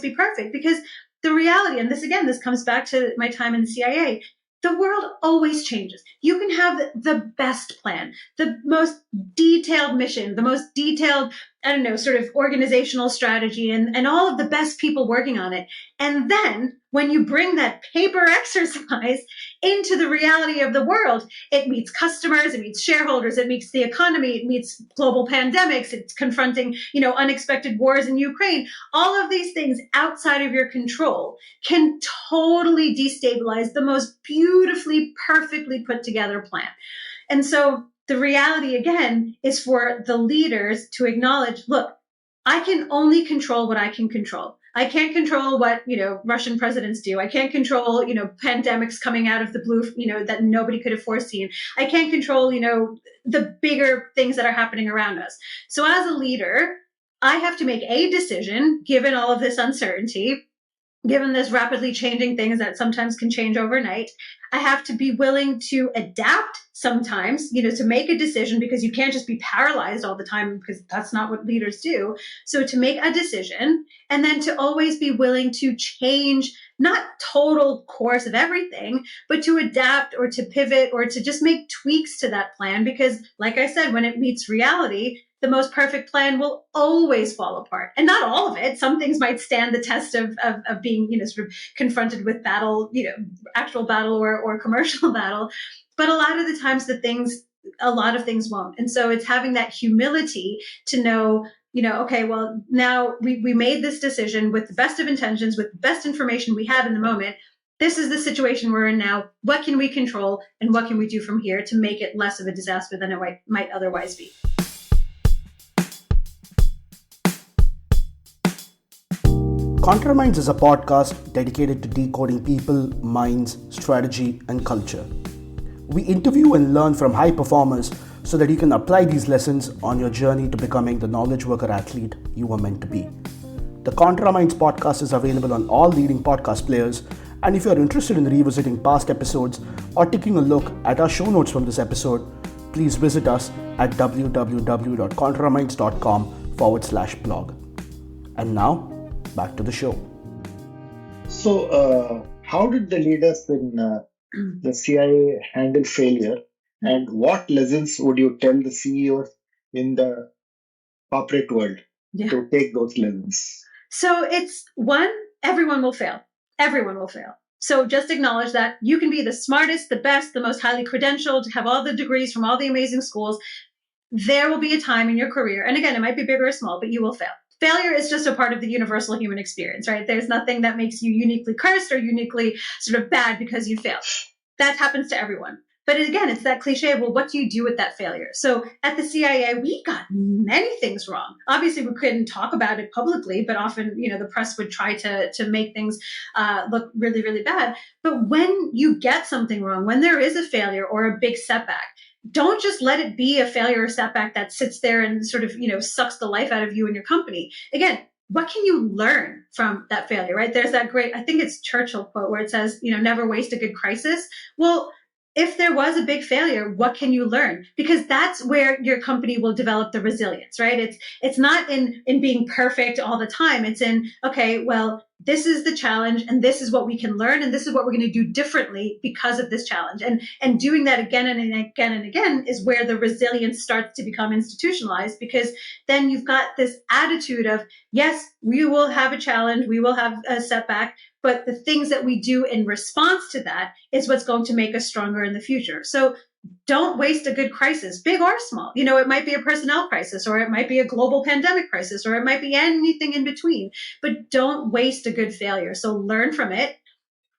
be perfect. Because the reality, and this comes back to my time in the CIA, the world always changes. You can have the best plan, the most detailed mission, the most detailed, sort of organizational strategy and all of the best people working on it. And then when you bring that paper exercise into the reality of the world, it meets customers, it meets shareholders, it meets the economy, it meets global pandemics, it's confronting, unexpected wars in Ukraine. All of these things outside of your control can totally destabilize the most beautifully, perfectly put together plan. And so the reality, again, is for the leaders to acknowledge, look, I can only control what I can control. I can't control what, Russian presidents do. I can't control, pandemics coming out of the blue, that nobody could have foreseen. I can't control, the bigger things that are happening around us. So as a leader, I have to make a decision, given all of this uncertainty, given this rapidly changing things that sometimes can change overnight. I have to be willing to adapt sometimes, to make a decision, because you can't just be paralyzed all the time, because that's not what leaders do. So to make a decision, and then to always be willing to change, not total course of everything, but to adapt or to pivot or to just make tweaks to that plan. Because like I said, when it meets reality, the most perfect plan will always fall apart. And not all of it. Some things might stand the test of being, sort of confronted with battle, actual battle or commercial battle. But a lot of the times a lot of things won't. And so it's having that humility to know, okay, well, now we made this decision with the best of intentions, with the best information we had in the moment. This is the situation we're in now. What can we control and what can we do from here to make it less of a disaster than it might otherwise be? Conforming is a podcast dedicated to decoding people, minds, strategy, and culture. We interview and learn from high performers so that you can apply these lessons on your journey to becoming the knowledge worker athlete you were meant to be. The Conforming podcast is available on all leading podcast players, and if you are interested in revisiting past episodes or taking a look at our show notes from this episode, please visit us at www.conforming.com/blog. And now, back to the show. So, how did the leaders in the CIA handle failure, and what lessons would you tell the CEOs in the corporate world to take those lessons? So it's one, everyone will fail. Everyone will fail. So just acknowledge that you can be the smartest, the best, the most highly credentialed, have all the degrees from all the amazing schools. There will be a time in your career, and again, it might be big or small, but you will fail. Failure is just a part of the universal human experience, right? There's nothing that makes you uniquely cursed or uniquely sort of bad because you failed. That happens to everyone. But again, it's that cliche of, well, what do you do with that failure? So at the CIA, we got many things wrong. Obviously, we couldn't talk about it publicly, but often, the press would try to make things look really, really bad. But when you get something wrong, when there is a failure or a big setback, don't just let it be a failure or setback that sits there and sort of, sucks the life out of you and your company. Again, what can you learn from that failure, right? There's that great, I think it's Churchill quote where it says, never waste a good crisis. Well, if there was a big failure, what can you learn? Because that's where your company will develop the resilience, right? It's not in being perfect all the time. It's in, okay, well, this is the challenge and this is what we can learn and this is what we're going to do differently because of this challenge. And doing that again and again and again is where the resilience starts to become institutionalized, because then you've got this attitude of, yes, we will have a challenge, we will have a setback, but the things that we do in response to that is what's going to make us stronger in the future. So don't waste a good crisis, big or small. It might be a personnel crisis, or it might be a global pandemic crisis, or it might be anything in between, but don't waste a good failure. So learn from it,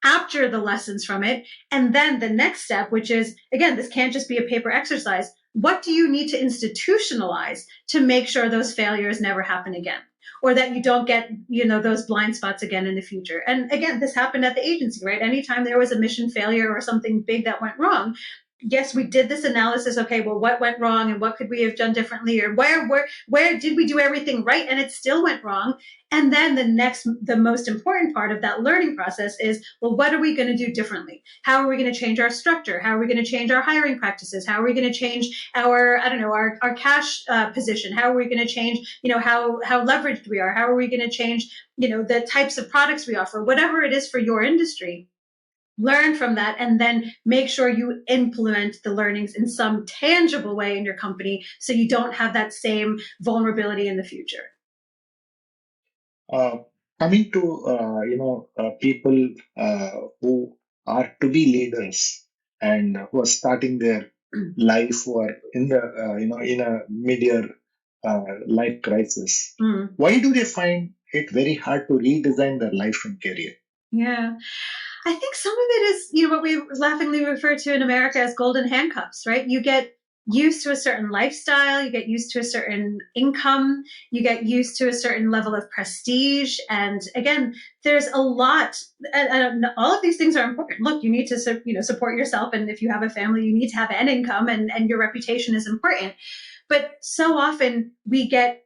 capture the lessons from it. And then the next step, which is, again, this can't just be a paper exercise. What do you need to institutionalize to make sure those failures never happen again? Or that you don't get, those blind spots again in the future. And again, this happened at the agency, right? Anytime there was a mission failure or something big that went wrong, yes, we did this analysis. Okay, well, what went wrong and what could we have done differently? Or where did we do everything right and it still went wrong? And then the most important part of that learning process is, well, what are we going to do differently? How are we going to change our structure? How are we going to change our hiring practices? How are we going to change our cash position? How are we going to change, how leveraged we are? How are we going to change, the types of products we offer? Whatever it is for your industry, learn from that and then make sure you implement the learnings in some tangible way in your company so you don't have that same vulnerability in the future. Coming to people who are to be leaders and who are starting their life or in the in a mid-year life crisis, why do they find it very hard to redesign their life and career? Yeah. I think some of it is, what we laughingly refer to in America as golden handcuffs, right? You get used to a certain lifestyle, you get used to a certain income, you get used to a certain level of prestige. And again, there's a lot, and all of these things are important. Look, you need to, support yourself. And if you have a family, you need to have an income and your reputation is important. But so often we get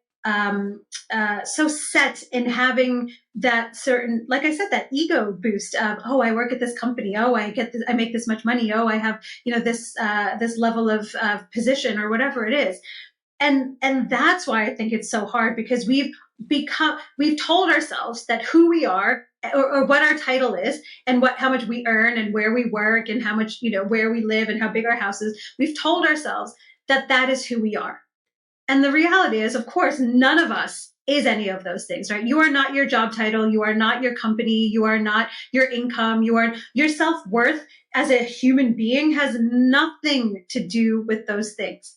so set in having that certain, like I said, that ego boost of, oh, I work at this company. Oh, I get this, I make this much money. Oh, I have, this level of position or whatever it is. And that's why I think it's so hard, because we've told ourselves that who we are or what our title is and how much we earn and where we work and how much, where we live and how big our house is. We've told ourselves that is who we are. And the reality is, of course, none of us is any of those things, right? You are not your job title. You are not your company. You are not your income. Your self-worth as a human being has nothing to do with those things.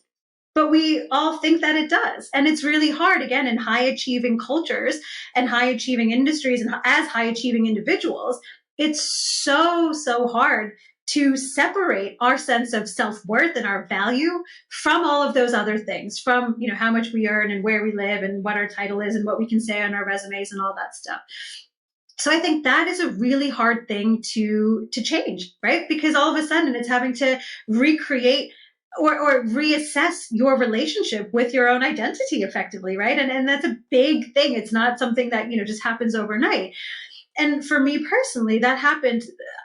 But we all think that it does. And it's really hard, again, in high achieving cultures and high achieving industries and as high achieving individuals, it's so, so hard to separate our sense of self-worth and our value from all of those other things, from, how much we earn and where we live and what our title is and what we can say on our resumes and all that stuff. So I think that is a really hard thing to change, right? Because all of a sudden it's having to recreate or reassess your relationship with your own identity effectively, right? And that's a big thing. It's not something that, just happens overnight. And for me personally, that happened,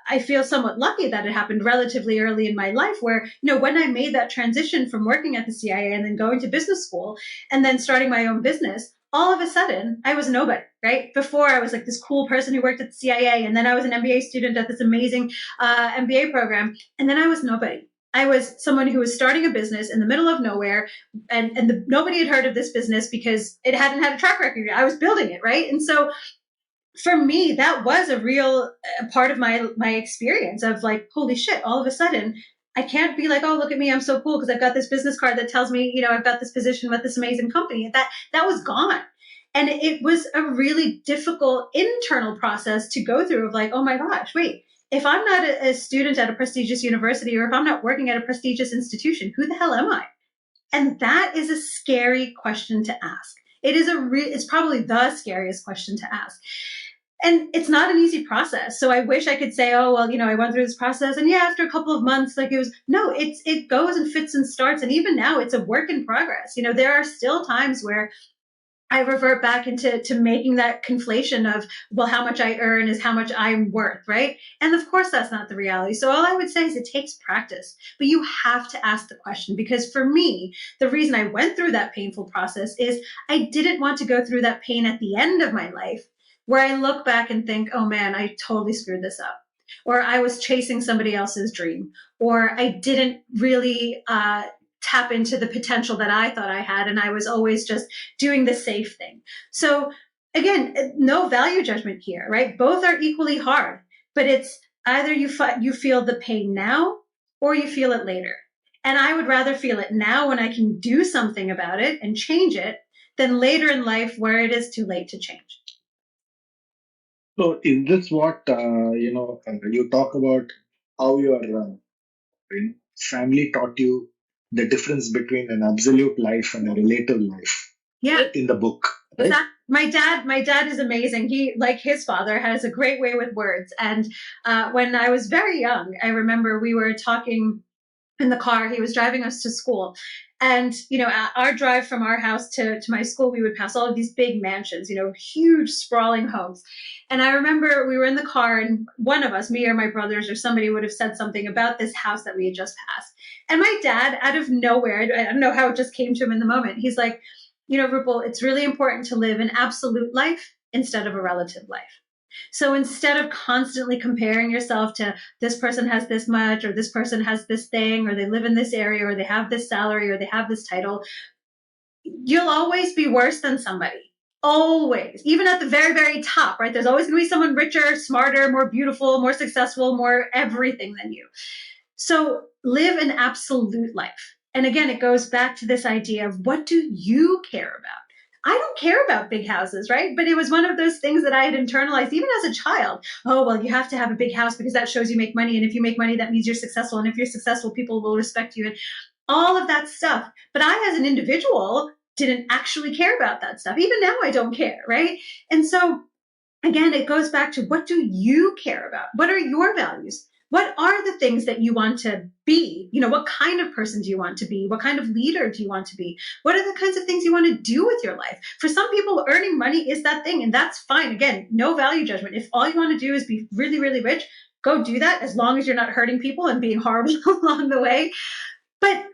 I feel somewhat lucky that it happened relatively early in my life where, when I made that transition from working at the CIA and then going to business school and then starting my own business, all of a sudden I was nobody, right? Before I was like this cool person who worked at the CIA, and then I was an MBA student at this amazing MBA program, and then I was nobody. I was someone who was starting a business in the middle of nowhere, and nobody had heard of this business because it hadn't had a track record. I was building it, right? And so for me, that was a real part of my experience of like, holy shit, all of a sudden, I can't be like, oh, look at me, I'm so cool because I've got this business card that tells me, I've got this position with this amazing company. That was gone. And it was a really difficult internal process to go through of like, oh my gosh, wait, if I'm not a student at a prestigious university or if I'm not working at a prestigious institution, who the hell am I? And that is a scary question to ask. It's probably the scariest question to ask. And it's not an easy process. So I wish I could say, oh, well, I went through this process and after a couple of months, it goes and fits and starts. And even now it's a work in progress. There are still times where I revert back into making that conflation of, well, how much I earn is how much I'm worth, right? And of course, that's not the reality. So all I would say is it takes practice, but you have to ask the question, because for me, the reason I went through that painful process is I didn't want to go through that pain at the end of my life where I look back and think, oh man, I totally screwed this up. Or I was chasing somebody else's dream, or I didn't really tap into the potential that I thought I had, and I was always just doing the safe thing. So again, no value judgment here, right? Both are equally hard, but it's either you feel the pain now or you feel it later. And I would rather feel it now when I can do something about it and change it than later in life where it is too late to change. So is this what you talk about how your family taught you the difference between an absolute life and a relative life? Yeah, in the book, right? exactly. My dad is amazing. He, like his father, has a great way with words. And when I was very young, I remember we were talking in the car. He was driving us to school. And, our drive from our house to my school, we would pass all of these big mansions, huge sprawling homes. And I remember we were in the car and one of us, me or my brothers or somebody, would have said something about this house that we had just passed. And my dad, out of nowhere, I don't know how it just came to him in the moment. He's like, Rupal, it's really important to live an absolute life instead of a relative life. So instead of constantly comparing yourself to this person has this much, or this person has this thing, or they live in this area, or they have this salary, or they have this title, you'll always be worse than somebody. Always. Even at the very, very top, right? There's always going to be someone richer, smarter, more beautiful, more successful, more everything than you. So live an absolute life. And again, it goes back to this idea of, what do you care about? I don't care about big houses, right? But it was one of those things that I had internalized even as a child. Oh, well, you have to have a big house because that shows you make money. And if you make money, that means you're successful. And if you're successful, people will respect you and all of that stuff. But I, as an individual, didn't actually care about that stuff. Even now, I don't care, right? And so again, it goes back to, what do you care about? What are your values? What are the things that you want to be? What kind of person do you want to be? What kind of leader do you want to be? What are the kinds of things you want to do with your life? For some people, earning money is that thing, and that's fine. Again, no value judgment. If all you want to do is be really, really rich, go do that, as long as you're not hurting people and being horrible along the way. But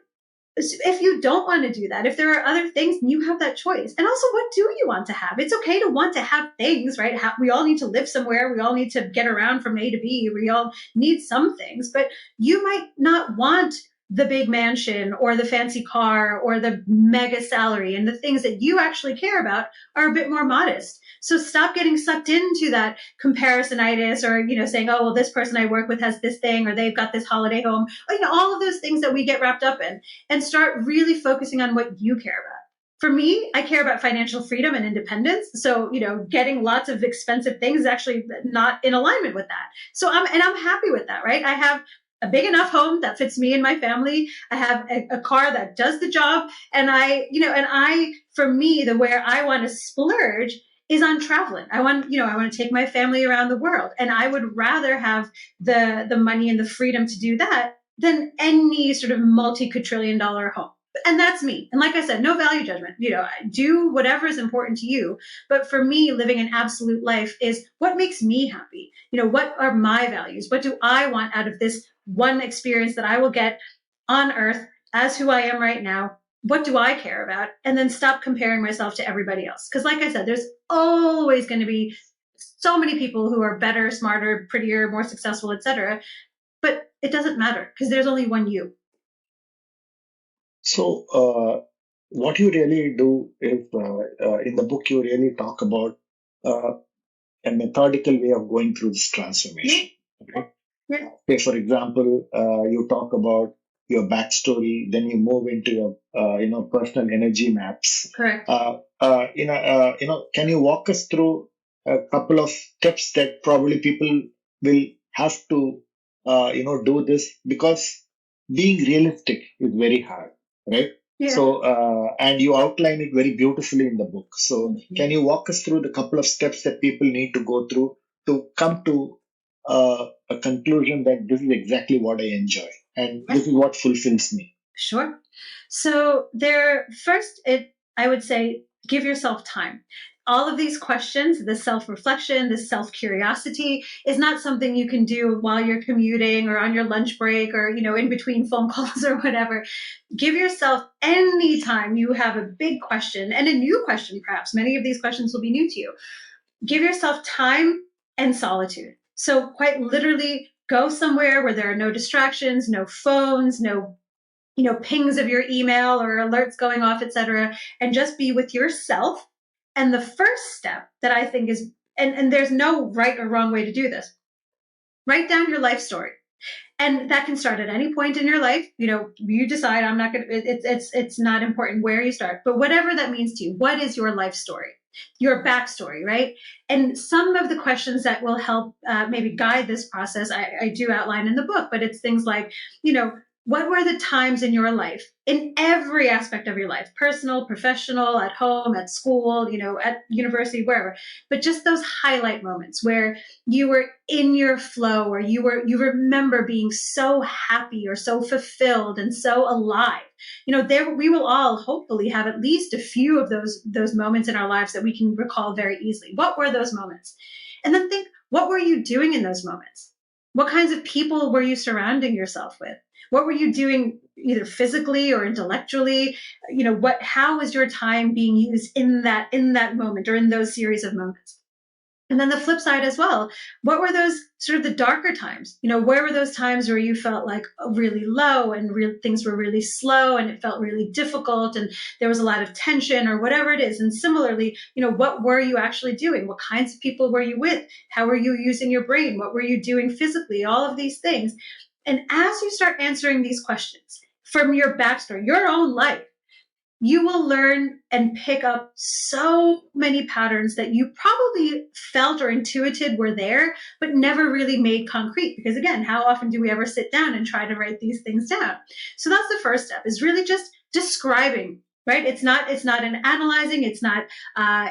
if you don't want to do that, if there are other things, you have that choice. And also, what do you want to have? It's okay to want to have things, right? We all need to live somewhere. We all need to get around from A to B. We all need some things, but you might not want the big mansion or the fancy car or the mega salary, and the things that you actually care about are a bit more modest. So stop getting sucked into that comparisonitis, or, saying, oh, well, this person I work with has this thing, or they've got this holiday home, or, all of those things that we get wrapped up in, and start really focusing on what you care about. For me, I care about financial freedom and independence. So, getting lots of expensive things is actually not in alignment with that. So I'm happy with that, right? I have a big enough home that fits me and my family. I have a car that does the job. And for me, the where I want to splurge is on traveling. I want to take my family around the world. And I would rather have the money and the freedom to do that than any sort of multi-quadrillion dollar home. And that's me. And like I said, no value judgment. Do whatever is important to you. But for me, living an absolute life is what makes me happy. What are my values? What do I want out of this one experience that I will get on earth as who I am right now? What do I care about? And then stop comparing myself to everybody else. Because like I said, there's always going to be so many people who are better, smarter, prettier, more successful, etc. But it doesn't matter because there's only one you. So what you really do is, in the book, you really talk about a methodical way of going through this transformation. Okay? Yeah. Say, for example, you talk about your backstory, then you move into your personal energy maps. Correct. Can you walk us through a couple of steps that probably people will have to do this, because being realistic is very hard, right? Yeah. So and you outline it very beautifully in the book. So can you walk us through the couple of steps that people need to go through to come to a conclusion that this is exactly what I enjoy and this is what fulfills me? Sure. So I would say give yourself time. All of these questions, the self-reflection, the self-curiosity is not something you can do while you're commuting or on your lunch break or, in between phone calls or whatever. Give yourself any time you have a big question and a new question, perhaps. Many of these questions will be new to you. Give yourself time and solitude. So quite literally go somewhere where there are no distractions, no phones, no pings of your email or alerts going off, etc., and just be with yourself. And the first step that I think is, and there's no right or wrong way to do this, write down your life story. And that can start at any point in your life. You decide, I'm not going to, it's not important where you start, but whatever that means to you, what is your life story? Your backstory, right? And some of the questions that will help maybe guide this process, I do outline in the book, but it's things like, what were the times in your life, in every aspect of your life, personal, professional, at home, at school, at university, wherever, but just those highlight moments where you were in your flow, or you remember being so happy or so fulfilled and so alive. We will all hopefully have at least a few of those moments in our lives that we can recall very easily. What were those moments? And then think, what were you doing in those moments? What kinds of people were you surrounding yourself with? What were you doing either physically or intellectually? How was your time being used in that moment or in those series of moments? And then the flip side as well, what were those sort of the darker times? Where were those times where you felt like really low and things were really slow and it felt really difficult and there was a lot of tension or whatever it is? And similarly, what were you actually doing? What kinds of people were you with? How were you using your brain? What were you doing physically? All of these things. And as you start answering these questions from your backstory, your own life, you will learn and pick up so many patterns that you probably felt or intuited were there, but never really made concrete. Because again, how often do we ever sit down and try to write these things down? So that's the first step, is really just describing, right? It's not in analyzing, it's not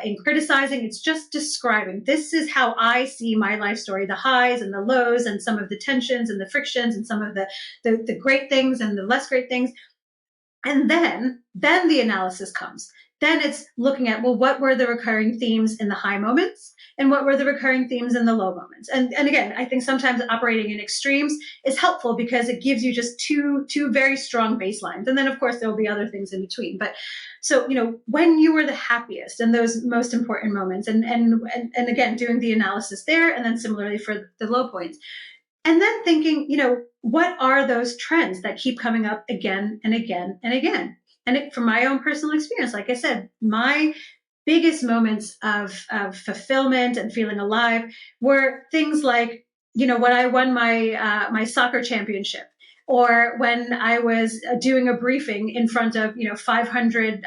in criticizing, it's just describing. This is how I see my life story, the highs and the lows and some of the tensions and the frictions and some of the great things and the less great things. And then the analysis comes. Then it's looking at, well, what were the recurring themes in the high moments? And what were the recurring themes in the low moments? And again, I think sometimes operating in extremes is helpful because it gives you just two very strong baselines. And then, of course, there will be other things in between. But so, when you were the happiest in those most important moments, and again, doing the analysis there, and then similarly for the low points. And then thinking, what are those trends that keep coming up again and again and again? And from my own personal experience, like I said, my biggest moments of fulfillment and feeling alive were things like, when I won my soccer championship, or when I was doing a briefing in front of 500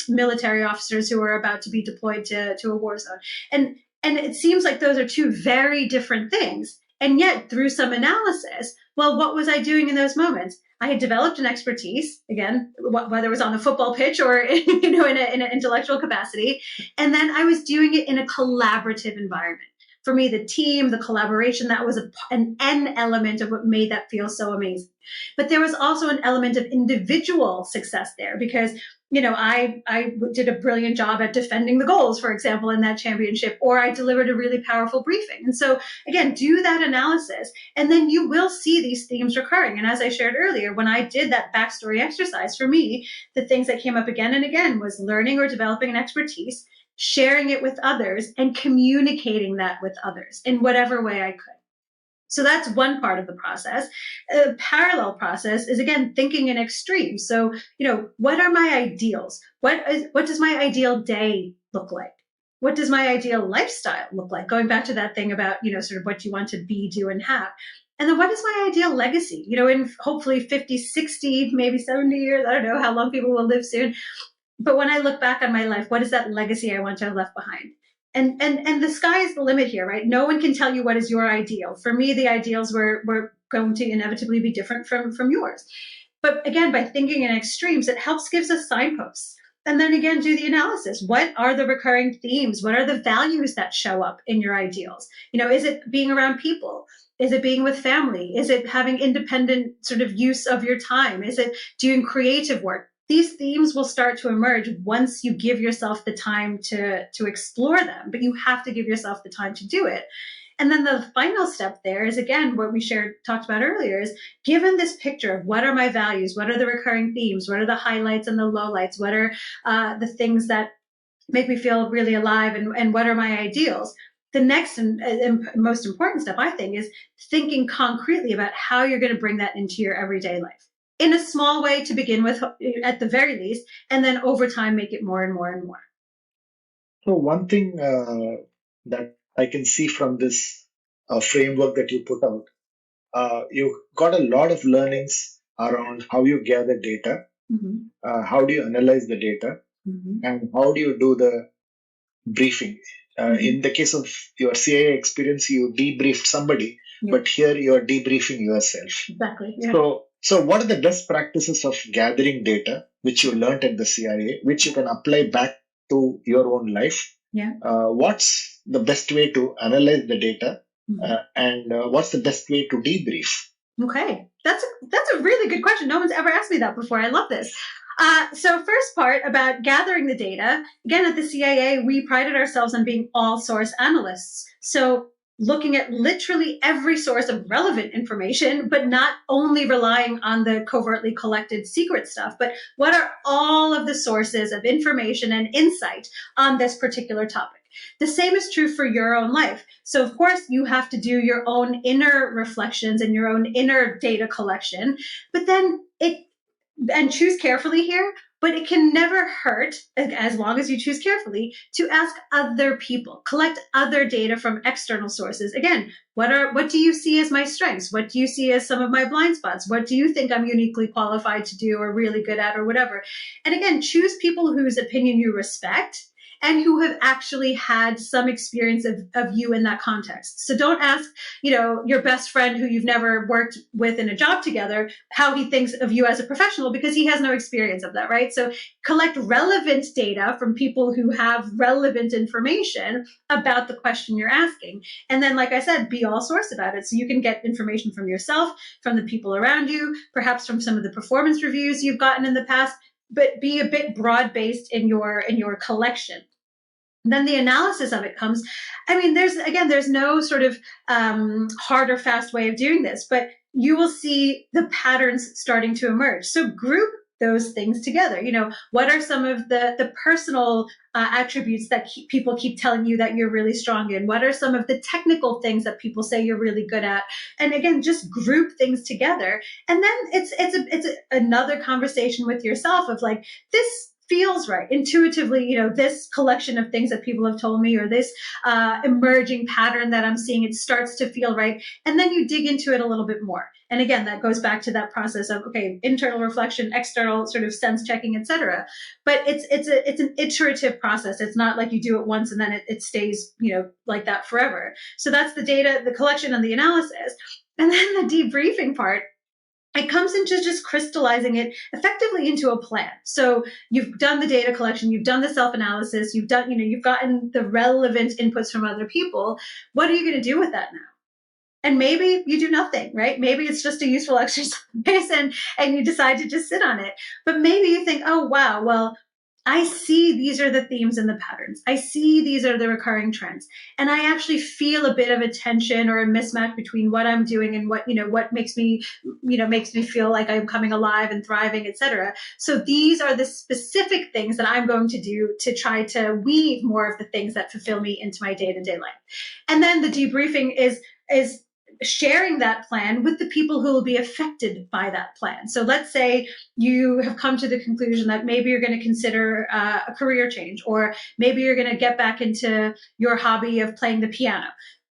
military officers who were about to be deployed to a war zone. And it seems like those are two very different things. And yet, through some analysis, well, what was I doing in those moments? I had developed an expertise, again, whether it was on the football pitch or in an intellectual capacity, and then I was doing it in a collaborative environment. For me, the team, the collaboration, that was an element of what made that feel so amazing. But there was also an element of individual success there because I did a brilliant job at defending the goals, for example, in that championship, or I delivered a really powerful briefing. And so, again, do that analysis, and then you will see these themes recurring. And as I shared earlier, when I did that backstory exercise, for me, the things that came up again and again was learning or developing an expertise, sharing it with others, and communicating that with others in whatever way I could. So that's one part of the process. A parallel process is, again, thinking in extremes. So, what are my ideals? What does my ideal day look like? What does my ideal lifestyle look like? Going back to that thing about, sort of what you want to be, do, and have. And then what is my ideal legacy? In hopefully 50, 60, maybe 70 years, I don't know how long people will live soon. But when I look back on my life, what is that legacy I want to have left behind? And the sky is the limit here, right? No one can tell you what is your ideal. For me, the ideals were going to inevitably be different from yours. But again, by thinking in extremes, it gives us signposts. And then again, do the analysis. What are the recurring themes? What are the values that show up in your ideals? Is it being around people? Is it being with family? Is it having independent sort of use of your time? Is it doing creative work? these themes will start to emerge once you give yourself the time to explore them, but you have to give yourself the time to do it. And then the final step there is, again, what we talked about earlier, is given this picture of what are my values, what are the recurring themes, what are the highlights and the lowlights, what are the things that make me feel really alive, and what are my ideals. The next and most important step, I think, is thinking concretely about how you're going to bring that into your everyday life in a small way to begin with, at the very least, and then over time make it more and more and more. So one thing that I can see from this framework that you put out, you got a lot of learnings around how you gather data, how do you analyze the data, and how do you do the briefing. In the case of your CIA experience, you debriefed somebody, but here you are debriefing yourself. Exactly. Yeah. So what are the best practices of gathering data, which you learned at the CIA, which you can apply back to your own life? Yeah. What's the best way to analyze the data, and what's the best way to debrief? Okay, that's a really good question. No one's ever asked me that before. I love this. So first part about gathering the data, again, at the CIA, we prided ourselves on being all source analysts. So looking at literally every source of relevant information, but not only relying on the covertly collected secret stuff, but what are all of the sources of information and insight on this particular topic? The same is true for your own life. So, of course, you have to do your own inner reflections and your own inner data collection, but then and choose carefully here, but it can never hurt, as long as you choose carefully, to ask other people, collect other data from external sources. Again, what do you see as my strengths? What do you see as some of my blind spots? What do you think I'm uniquely qualified to do or really good at or whatever? And again, choose people whose opinion you respect and who have actually had some experience of you in that context. So don't ask, your best friend who you've never worked with in a job together, how he thinks of you as a professional, because he has no experience of that, right? So collect relevant data from people who have relevant information about the question you're asking. And then, like I said, be all source about it. So you can get information from yourself, from the people around you, perhaps from some of the performance reviews you've gotten in the past, but be a bit broad-based in your collection. Then the analysis of it comes. There's no sort of hard or fast way of doing this, but you will see the patterns starting to emerge. So group those things together. What are some of the personal attributes that people keep telling you that you're really strong in? What are some of the technical things that people say you're really good at? And again, just group things together. And then it's another conversation with yourself of like, this feels right intuitively, this collection of things that people have told me, or this emerging pattern that I'm seeing, it starts to feel right. And then you dig into it a little bit more. And again, that goes back to that process of, okay, internal reflection, external sort of sense checking, etc. But it's an iterative process. It's not like you do it once and then it stays, like that forever. So that's the data, the collection and the analysis. And then the debriefing part, it comes into just crystallizing it effectively into a plan. So you've done the data collection, you've done the self-analysis, you've gotten the relevant inputs from other people. What are you going to do with that now? And maybe you do nothing, right? Maybe it's just a useful exercise and you decide to just sit on it. But maybe you think, oh, wow, well, I see these are the themes and the patterns. I see these are the recurring trends. And I actually feel a bit of a tension or a mismatch between what I'm doing and what makes me feel like I'm coming alive and thriving, et cetera. So these are the specific things that I'm going to do to try to weave more of the things that fulfill me into my day-to-day life. And then the debriefing is sharing that plan with the people who will be affected by that plan. So let's say you have come to the conclusion that maybe you're going to consider a career change, or maybe you're going to get back into your hobby of playing the piano.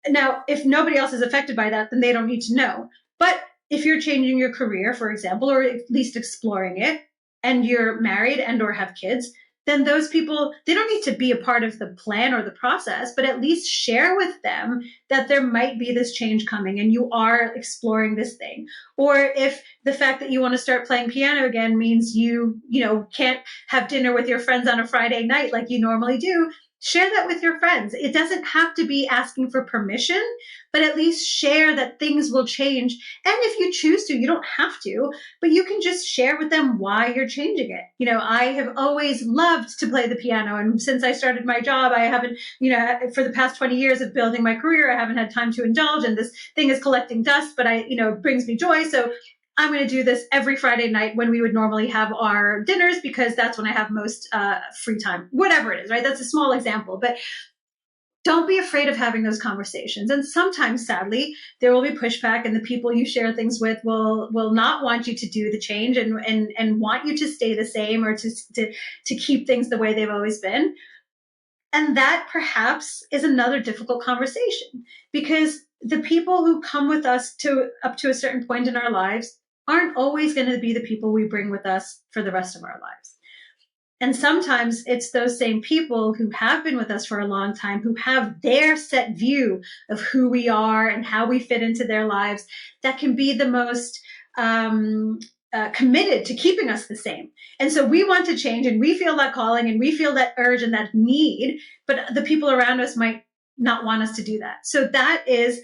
Now, if nobody else is affected by that, then they don't need to know. But if you're changing your career, for example, or at least exploring it, and you're married and or have kids, then those people, they don't need to be a part of the plan or the process, but at least share with them that there might be this change coming and you are exploring this thing. Or if the fact that you want to start playing piano again means you can't have dinner with your friends on a Friday night like you normally do, Share that with your friends. It doesn't have to be asking for permission, but at least share that things will change. And if you choose to, you don't have to, but you can just share with them why you're changing it. I have always loved to play the piano. And since I started my job, I haven't, for the past 20 years of building my career, I haven't had time to indulge. And this thing is collecting dust, but it brings me joy. So I'm going to do this every Friday night when we would normally have our dinners, because that's when I have most free time, whatever it is, right? That's a small example, but don't be afraid of having those conversations. And sometimes, sadly, there will be pushback, and the people you share things with will not want you to do the change and want you to stay the same, or to keep things the way they've always been. And that perhaps is another difficult conversation, because the people who come with us up to a certain point in our lives aren't always going to be the people we bring with us for the rest of our lives. And sometimes it's those same people who have been with us for a long time, who have their set view of who we are and how we fit into their lives, that can be the most committed to keeping us the same. And so we want to change, and we feel that calling, and we feel that urge and that need, but the people around us might not want us to do that. So that is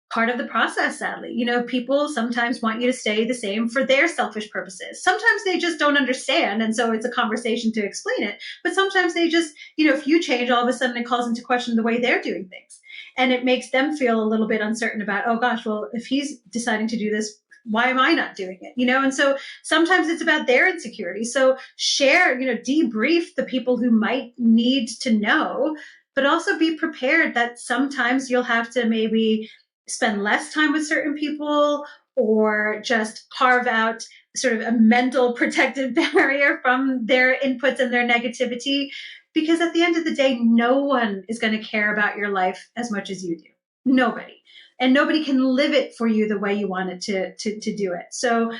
part of the process, sadly. People sometimes want you to stay the same for their selfish purposes. Sometimes they just don't understand, and so it's a conversation to explain it. But sometimes they just, if you change, all of a sudden it calls into question the way they're doing things. And it makes them feel a little bit uncertain about, oh gosh, well, if he's deciding to do this, why am I not doing it? And so sometimes it's about their insecurity. So share, debrief the people who might need to know, but also be prepared that sometimes you'll have to maybe spend less time with certain people, or just carve out sort of a mental protective barrier from their inputs and their negativity. Because at the end of the day, no one is going to care about your life as much as you do. Nobody. And nobody can live it for you the way you want it to do it. So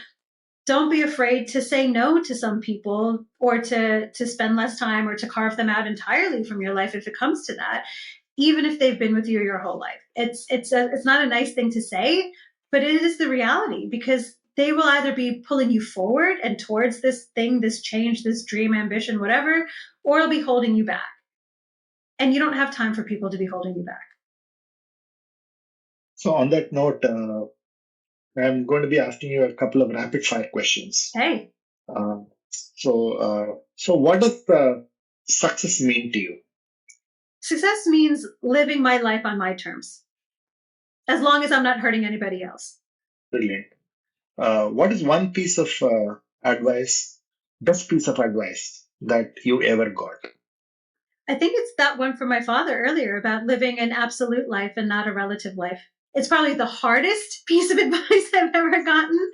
don't be afraid to say no to some people, or to spend less time, or to carve them out entirely from your life if it comes to that, even if they've been with you your whole life. It's not a nice thing to say, but it is the reality, because they will either be pulling you forward and towards this thing, this change, this dream, ambition, whatever, or it'll be holding you back. And you don't have time for people to be holding you back. So on that note, I'm going to be asking you a couple of rapid fire questions. Hey. So what does success mean to you? Success means living my life on my terms, as long as I'm not hurting anybody else. Brilliant. What is one piece of advice, best piece of advice that you ever got? I think it's that one from my father earlier about living an absolute life and not a relative life. It's probably the hardest piece of advice I've ever gotten,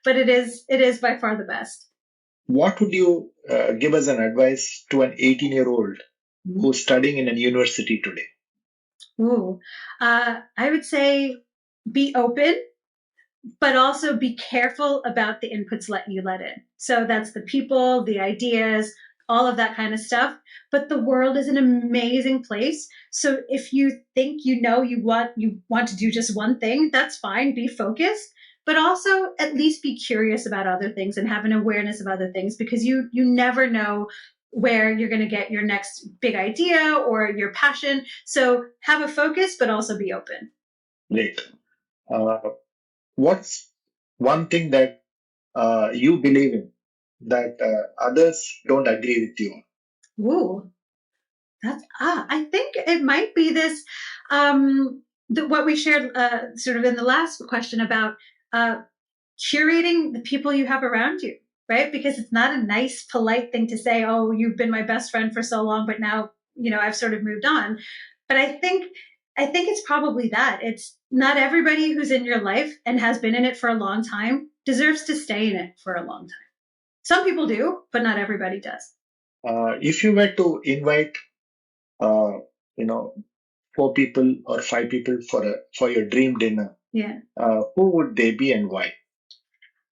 but it is by far the best. What would you give as an advice to an 18-year-old who's studying in a university today? I would say be open, but also be careful about the inputs you let in. So that's the people, the ideas, all of that kind of stuff. But the world is an amazing place. So if you think you want to do just one thing, that's fine. Be focused, but also at least be curious about other things and have an awareness of other things, because you never know where you're going to get your next big idea or your passion. So have a focus, but also be open. Great. What's one thing that you believe in that others don't agree with you on? I think it might be this, what we shared sort of in the last question about curating the people you have around you, right? Because it's not a nice, polite thing to say, oh, you've been my best friend for so long, but now, I've sort of moved on. But I think it's probably that. It's not everybody who's in your life and has been in it for a long time deserves to stay in it for a long time. Some people do, but not everybody does. If you were to invite, 4 people or 5 people for your dream dinner, who would they be and why?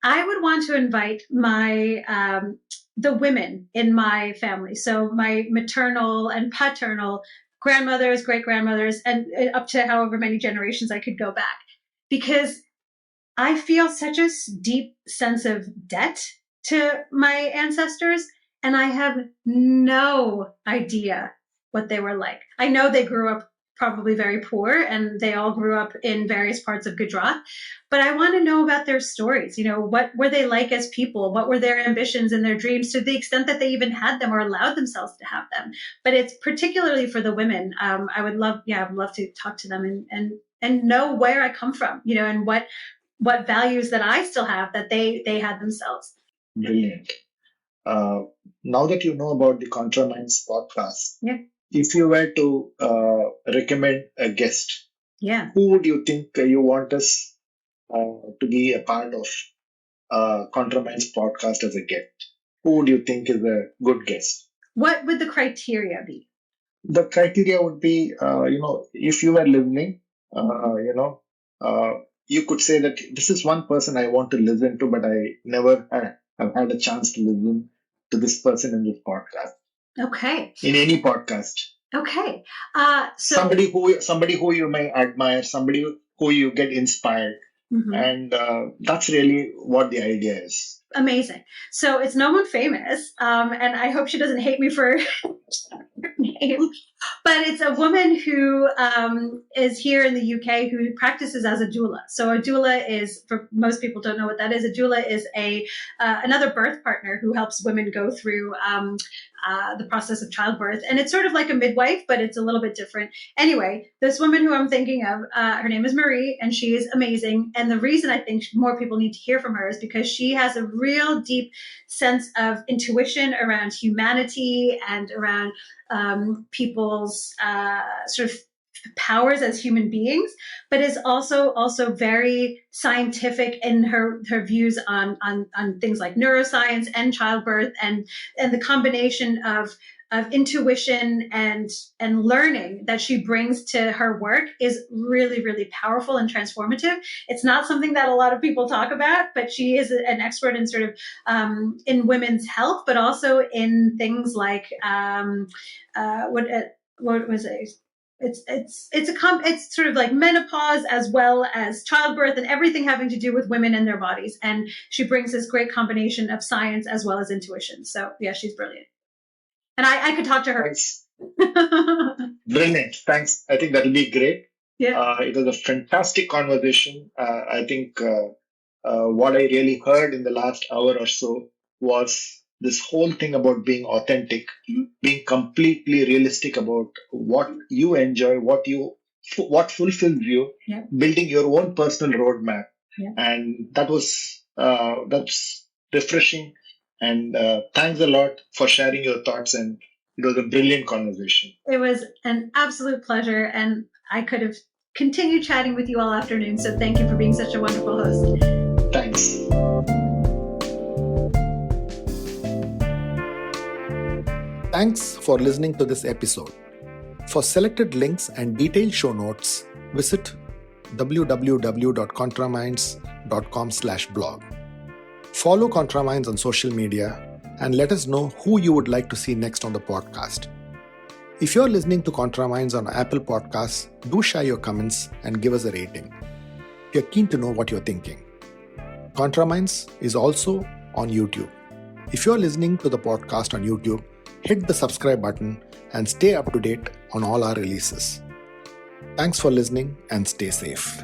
I would want to invite the women in my family. So my maternal and paternal grandmothers, great-grandmothers, and up to however many generations I could go back. Because I feel such a deep sense of debt to my ancestors, and I have no idea what they were like. I know they grew up probably very poor, and they all grew up in various parts of Gujarat. But I want to know about their stories. What were they like as people? What were their ambitions and their dreams, to the extent that they even had them or allowed themselves to have them? But it's particularly for the women. I would love to talk to them and know where I come from, and what values that I still have that they had themselves. Brilliant. Now that you know about the Contra Minds podcast, Yeah. if you were to recommend a guest, Yeah. who would you think you want us to be a part of Contra Minds podcast as a guest? Who would you think is a good guest? What would the criteria be? The criteria would be, if you were listening, you could say that this is one person I want to listen to, but I never have had a chance to listen to this person in this podcast. Okay. In any podcast. Okay. So Somebody who you may admire, somebody who you get inspired. Mm-hmm. And that's really what the idea is. Amazing. So it's no one famous, and I hope she doesn't hate me for her name, but it's a woman who is here in the UK who practices as a doula. So a doula is, for most people don't know what that is, a doula is another birth partner who helps women go through the process of childbirth. And it's sort of like a midwife, but it's a little bit different. Anyway, this woman who I'm thinking of, her name is Marie, and she is amazing. And the reason I think more people need to hear from her is because she has a real deep sense of intuition around humanity and around people's sort of powers as human beings, but is also very scientific in her views on things like neuroscience and childbirth, and the combination of intuition and learning that she brings to her work is really, really powerful and transformative. It's not something that a lot of people talk about, but she is an expert in sort of in women's health, but also in things like what was it? It's sort of like menopause as well as childbirth and everything having to do with women and their bodies. And she brings this great combination of science as well as intuition. So yeah, she's brilliant. And I could talk to her. Thanks. Brilliant. Thanks. I think that'll be great. Yeah. It was a fantastic conversation. I think what I really heard in the last hour or so was this whole thing about being authentic, mm-hmm. being completely realistic about what you enjoy, what fulfills you, yeah. building your own personal roadmap. Yeah. And that's refreshing. And thanks a lot for sharing your thoughts. And it was a brilliant conversation. It was an absolute pleasure. And I could have continued chatting with you all afternoon. So thank you for being such a wonderful host. Thanks. Thanks for listening to this episode. For selected links and detailed show notes, visit www.contraminds.com/blog. Follow ContraMinds on social media and let us know who you would like to see next on the podcast. If you're listening to ContraMinds on Apple Podcasts, do share your comments and give us a rating. We are keen to know what you're thinking. ContraMinds is also on YouTube. If you're listening to the podcast on YouTube, hit the subscribe button and stay up to date on all our releases. Thanks for listening and stay safe.